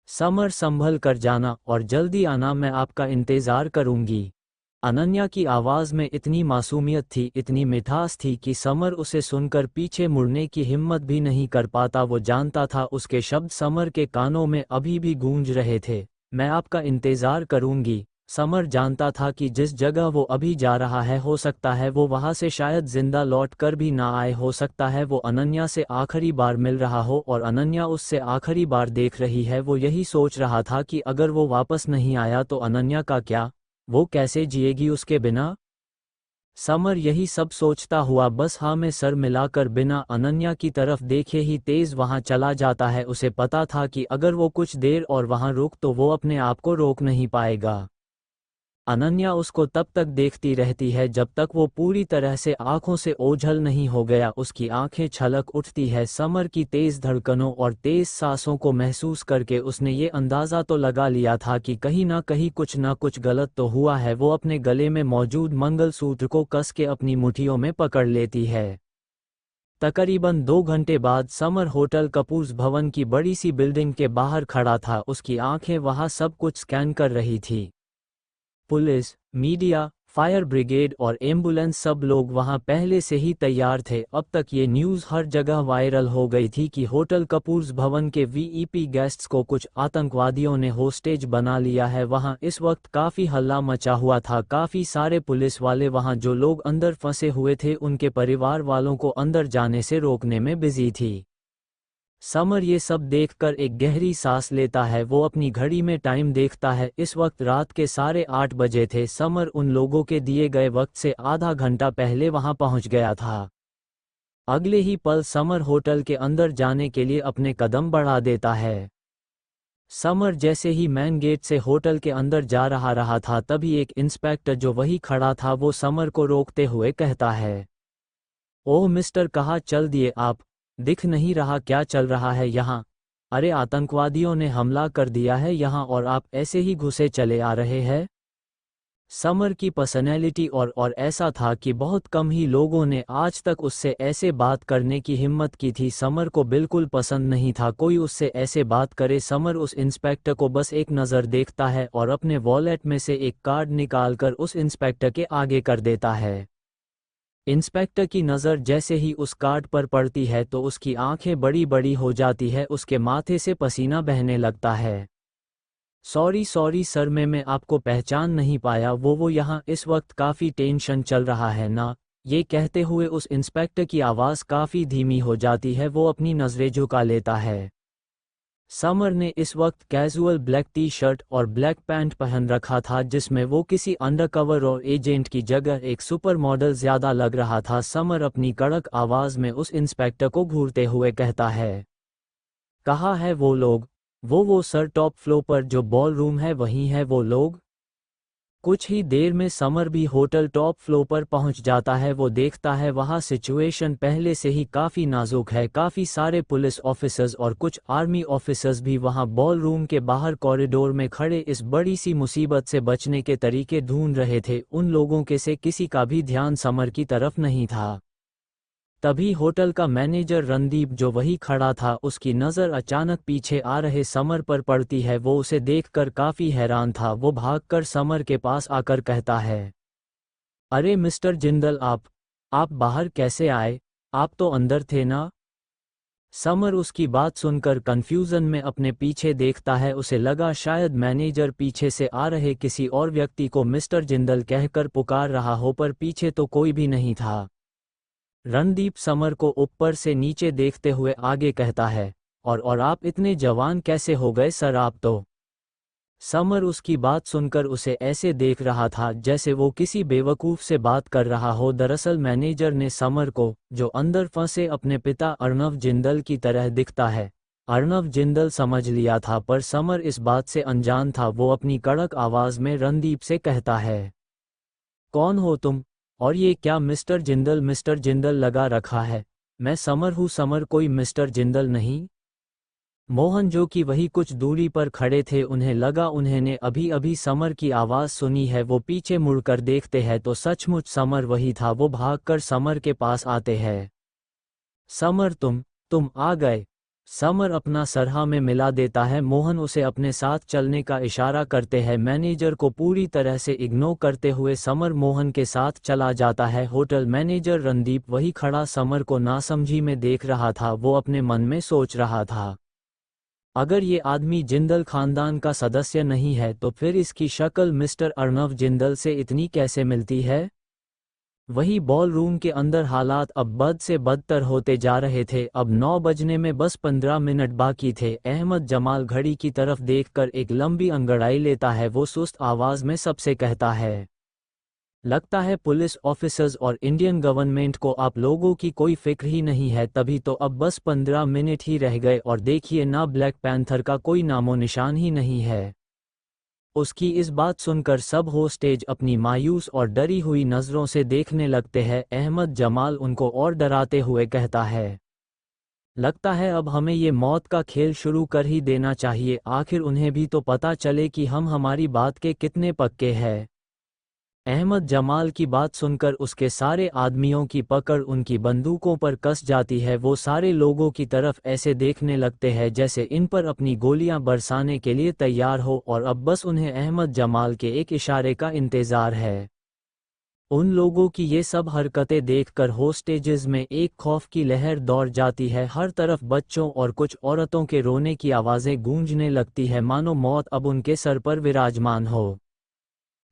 समर, संभल कर जाना और जल्दी आना, मैं आपका इंतज़ार करूंगी। अनन्या की आवाज़ में इतनी मासूमियत थी, इतनी मिठास थी कि समर उसे सुनकर पीछे मुड़ने की हिम्मत भी नहीं कर पाता। वो जानता था उसके शब्द समर के कानों में अभी भी गूंज रहे थे, मैं आपका इंतज़ार करूंगी। समर जानता था कि जिस जगह वो अभी जा रहा है, हो सकता है वो वहाँ से शायद जिंदा लौट कर भी ना आए। हो सकता है वो अनन्या से आखिरी बार मिल रहा हो और अनन्या उससे आखिरी बार देख रही है। वो यही सोच रहा था कि अगर वो वापस नहीं आया तो अनन्या का क्या, वो कैसे जिएगी उसके बिना? समर यही सब सोचता हुआ बस हाँ में सर मिलाकर बिना अनन्या की तरफ देखे ही तेज वहां चला जाता है। उसे पता था कि अगर वो कुछ देर और वहां रुक तो वो अपने आप को रोक नहीं पाएगा। अनन्या उसको तब तक देखती रहती है जब तक वो पूरी तरह से आंखों से ओझल नहीं हो गया। उसकी आंखें छलक उठती है। समर की तेज धड़कनों और तेज सांसों को महसूस करके उसने ये अंदाज़ा तो लगा लिया था कि कहीं ना कहीं कुछ ना कुछ गलत तो हुआ है। वो अपने गले में मौजूद मंगलसूत्र को कस के अपनी मुट्ठियों में पकड़ लेती है। तकरीबन 2 घंटे बाद समर होटल कपूर्स भवन की बड़ी सी बिल्डिंग के बाहर खड़ा था। उसकी आंखें वहां सब कुछ स्कैन कर रही थी। पुलिस, मीडिया, फायर ब्रिगेड और एम्बुलेंस, सब लोग वहां पहले से ही तैयार थे। अब तक ये न्यूज़ हर जगह वायरल हो गई थी कि होटल कपूर्स भवन के वीईपी गेस्ट्स को कुछ आतंकवादियों ने होस्टेज बना लिया है। वहां इस वक्त काफ़ी हल्ला मचा हुआ था। काफ़ी सारे पुलिस वाले वहां जो लोग अंदर फंसे हुए थे उनके परिवार वालों को अंदर जाने से रोकने में बिजी थी। समर ये सब देखकर एक गहरी सांस लेता है। वो अपनी घड़ी में टाइम देखता है, इस वक्त रात के 8:30 बजे थे। समर उन लोगों के दिए गए वक्त से आधा घंटा पहले वहां पहुंच गया था। अगले ही पल समर होटल के अंदर जाने के लिए अपने कदम बढ़ा देता है। समर जैसे ही मेन गेट से होटल के अंदर जा रहा था, तभी एक इंस्पेक्टर जो वही खड़ा था वो समर को रोकते हुए कहता है, ओह मिस्टर, कहाँ चल दिए आप? दिख नहीं रहा क्या चल रहा है यहाँ? अरे, आतंकवादियों ने हमला कर दिया है यहाँ और आप ऐसे ही घुसे चले आ रहे हैं? समर की पर्सनैलिटी और ऐसा था कि बहुत कम ही लोगों ने आज तक उससे ऐसे बात करने की हिम्मत की थी। समर को बिल्कुल पसंद नहीं था कोई उससे ऐसे बात करे। समर उस इंस्पेक्टर को बस एक नज़र देखता है और अपने वॉलेट में से एक कार्ड निकालकर उस इंस्पेक्टर के आगे कर देता है। इंस्पेक्टर की नज़र जैसे ही उस कार्ड पर पड़ती है तो उसकी आंखें बड़ी बड़ी हो जाती है, उसके माथे से पसीना बहने लगता है। सॉरी सॉरी सर, मैं आपको पहचान नहीं पाया। वो यहाँ इस वक्त काफ़ी टेंशन चल रहा है ना? ये कहते हुए उस इंस्पेक्टर की आवाज़ काफ़ी धीमी हो जाती है। वो अपनी नज़रें झुका लेता है। समर ने इस वक्त कैजुअल ब्लैक टी शर्ट और ब्लैक पैंट पहन रखा था, जिसमें वो किसी अंडरकवर और एजेंट की जगह एक सुपर मॉडल ज़्यादा लग रहा था। समर अपनी कड़क आवाज़ में उस इंस्पेक्टर को घूरते हुए कहता है, कहाँ है वो लोग? वो सर टॉप फ्लोर पर जो बॉल रूम है वहीं है वो लोग। कुछ ही देर में समर भी होटल टॉप फ्लोर पर पहुंच जाता है। वो देखता है वहां सिचुएशन पहले से ही काफ़ी नाजुक है। काफ़ी सारे पुलिस ऑफिसर्स और कुछ आर्मी ऑफिसर्स भी वहां बॉल रूम के बाहर कॉरिडोर में खड़े इस बड़ी सी मुसीबत से बचने के तरीके ढूंढ रहे थे। उन लोगों के से किसी का भी ध्यान समर की तरफ नहीं था। तभी होटल का मैनेजर रणदीप जो वही खड़ा था, उसकी नज़र अचानक पीछे आ रहे समर पर पड़ती है। वो उसे देखकर काफ़ी हैरान था। वो भागकर समर के पास आकर कहता है, अरे मिस्टर जिंदल, आप बाहर कैसे आए? आप तो अंदर थे ना? समर उसकी बात सुनकर कंफ्यूजन में अपने पीछे देखता है। उसे लगा शायद मैनेजर पीछे से आ रहे किसी और व्यक्ति को मिस्टर जिंदल कहकर पुकार रहा हो, पर पीछे तो कोई भी नहीं था। रणदीप समर को ऊपर से नीचे देखते हुए आगे कहता है, और आप इतने जवान कैसे हो गए सर आप तो? समर उसकी बात सुनकर उसे ऐसे देख रहा था जैसे वो किसी बेवकूफ़ से बात कर रहा हो। दरअसल मैनेजर ने समर को, जो अंदर फंसे अपने पिता अर्णव जिंदल की तरह दिखता है, अर्णव जिंदल समझ लिया था, पर समर इस बात से अनजान था। वो अपनी कड़क आवाज़ में रणदीप से कहता है, कौन हो तुम? और ये क्या मिस्टर जिंदल लगा रखा है? मैं समर हूँ समर, कोई मिस्टर जिंदल नहीं। मोहन जो कि वही कुछ दूरी पर खड़े थे, उन्हें लगा उन्होंने अभी अभी समर की आवाज़ सुनी है। वो पीछे मुड़कर देखते हैं तो सचमुच समर वही था। वो भागकर समर के पास आते हैं। समर, तुम आ गए। समर अपना सरहा में मिला देता है। मोहन उसे अपने साथ चलने का इशारा करते हैं। मैनेजर को पूरी तरह से इग्नोर करते हुए समर मोहन के साथ चला जाता है। होटल मैनेजर रणदीप वही खड़ा समर को नासमझी में देख रहा था। वो अपने मन में सोच रहा था, अगर ये आदमी जिंदल खानदान का सदस्य नहीं है तो फिर इसकी शक्ल मिस्टर अर्णव जिंदल से इतनी कैसे मिलती है? वही बॉल रूम के अंदर हालात अब बद से बदतर होते जा रहे थे। अब 9 बजने में बस 15 मिनट बाकी थे। अहमद जमाल घड़ी की तरफ देखकर एक लंबी अंगड़ाई लेता है। वो सुस्त आवाज में सबसे कहता है, लगता है पुलिस ऑफिसर्स और इंडियन गवर्नमेंट को आप लोगों की कोई फिक्र ही नहीं है। तभी तो अब बस 15 मिनट ही रह गए और देखिए ना, ब्लैक पैंथर का कोई नामो निशान ही नहीं है। उसकी इस बात सुनकर सब होस्टेज अपनी मायूस और डरी हुई नज़रों से देखने लगते हैं। अहमद जमाल उनको और डराते हुए कहता है, लगता है अब हमें ये मौत का खेल शुरू कर ही देना चाहिए। आखिर उन्हें भी तो पता चले कि हम हमारी बात के कितने पक्के हैं। अहमद जमाल की बात सुनकर उसके सारे आदमियों की पकड़ उनकी बंदूकों पर कस जाती है। वो सारे लोगों की तरफ ऐसे देखने लगते हैं जैसे इन पर अपनी गोलियां बरसाने के लिए तैयार हो, और अब बस उन्हें अहमद जमाल के एक इशारे का इंतज़ार है। उन लोगों की ये सब हरकतें देखकर होस्टेजेस में एक खौफ की लहर दौड़ जाती है। हर तरफ बच्चों और कुछ औरतों के रोने की आवाज़ें गूंजने लगती है, मानो मौत अब उनके सर पर विराजमान हो।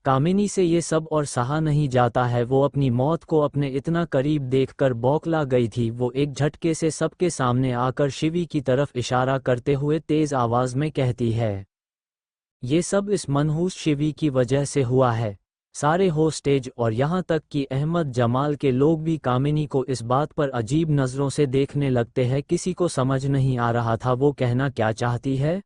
कामिनी से ये सब और सहा नहीं जाता है। वो अपनी मौत को अपने इतना करीब देखकर बौखला गई थी। वो एक झटके से सबके सामने आकर शिवी की तरफ इशारा करते हुए तेज आवाज में कहती है, ये सब इस मनहूस शिवी की वजह से हुआ है। सारे होस्टेज और यहाँ तक कि अहमद जमाल के लोग भी कामिनी को इस बात पर अजीब नज़रों से देखने लगते हैं। किसी को समझ नहीं आ रहा था वो कहना क्या चाहती है।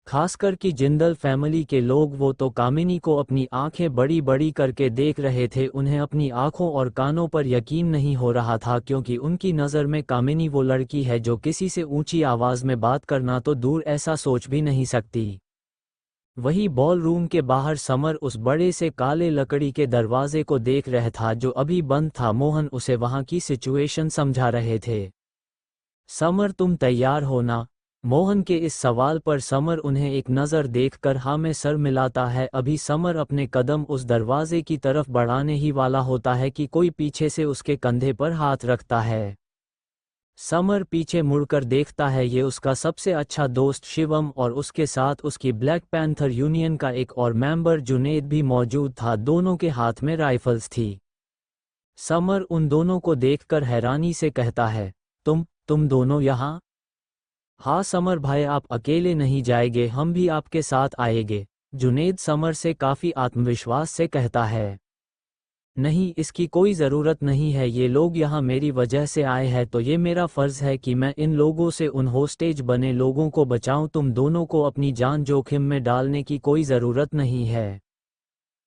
खासकर कि जिंदल फैमिली के लोग, वो तो कामिनी को अपनी आंखें बड़ी बड़ी करके देख रहे थे। उन्हें अपनी आंखों और कानों पर यकीन नहीं हो रहा था, क्योंकि उनकी नज़र में कामिनी वो लड़की है जो किसी से ऊंची आवाज़ में बात करना तो दूर ऐसा सोच भी नहीं सकती। वही बॉल रूम के बाहर समर उस बड़े से काले लकड़ी के दरवाजे को देख रहा था जो अभी बंद था। मोहन उसे वहां की सिचुएशन समझा रहे थे। समर, तुम तैयार हो ना? मोहन के इस सवाल पर समर उन्हें एक नज़र देखकर हाँ में सर मिलाता है। अभी समर अपने कदम उस दरवाजे की तरफ बढ़ाने ही वाला होता है कि कोई पीछे से उसके कंधे पर हाथ रखता है। समर पीछे मुड़कर देखता है, ये उसका सबसे अच्छा दोस्त शिवम और उसके साथ उसकी ब्लैक पैंथर यूनियन का एक और मेंबर जुनेद भी मौजूद था। दोनों के हाथ में राइफल्स थी। समर उन दोनों को देखकर हैरानी से कहता है, तुम दोनों यहाँ? हाँ समर भाई, आप अकेले नहीं जाएंगे, हम भी आपके साथ आएंगे। जुनेद समर से काफ़ी आत्मविश्वास से कहता है। नहीं, इसकी कोई ज़रूरत नहीं है। ये लोग यहाँ मेरी वजह से आए हैं तो ये मेरा फ़र्ज़ है कि मैं इन लोगों से उन होस्टेज बने लोगों को बचाऊं। तुम दोनों को अपनी जान जोखिम में डालने की कोई ज़रूरत नहीं है।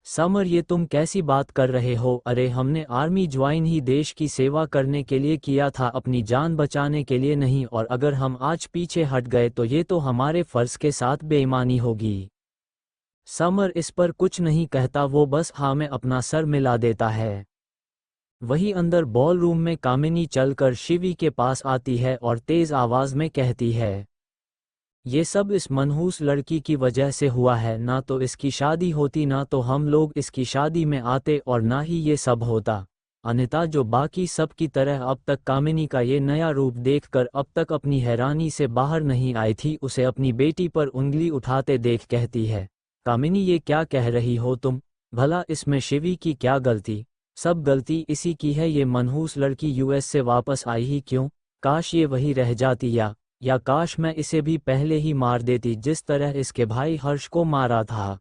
समर, ये तुम कैसी बात कर रहे हो? अरे हमने आर्मी ज्वाइन ही देश की सेवा करने के लिए किया था, अपनी जान बचाने के लिए नहीं। और अगर हम आज पीछे हट गए तो ये तो हमारे फ़र्ज़ के साथ बेईमानी होगी। समर इस पर कुछ नहीं कहता, वो बस हाँ में अपना सर मिला देता है। वही अंदर बॉल रूम में कामिनी चलकर शिवी के पास आती है और तेज आवाज में कहती है, ये सब इस मनहूस लड़की की वजह से हुआ है। ना तो इसकी शादी होती, ना तो हम लोग इसकी शादी में आते, और ना ही ये सब होता। अनिता, जो बाकी सब की तरह अब तक कामिनी का ये नया रूप देखकर अब तक अपनी हैरानी से बाहर नहीं आई थी, उसे अपनी बेटी पर उंगली उठाते देख कहती है, कामिनी ये क्या कह रही हो तुम? भला इसमें शिवी की क्या गलती? सब गलती इसी की है। ये मनहूस लड़की यूएस से वापस आई ही क्यों? काश ये वही रह जाती, या काश मैं इसे भी पहले ही मार देती जिस तरह इसके भाई हर्ष को मारा था।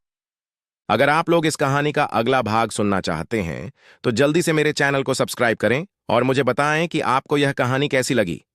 अगर आप लोग इस कहानी का अगला भाग सुनना चाहते हैं तो जल्दी से मेरे चैनल को सब्सक्राइब करें और मुझे बताएं कि आपको यह कहानी कैसी लगी।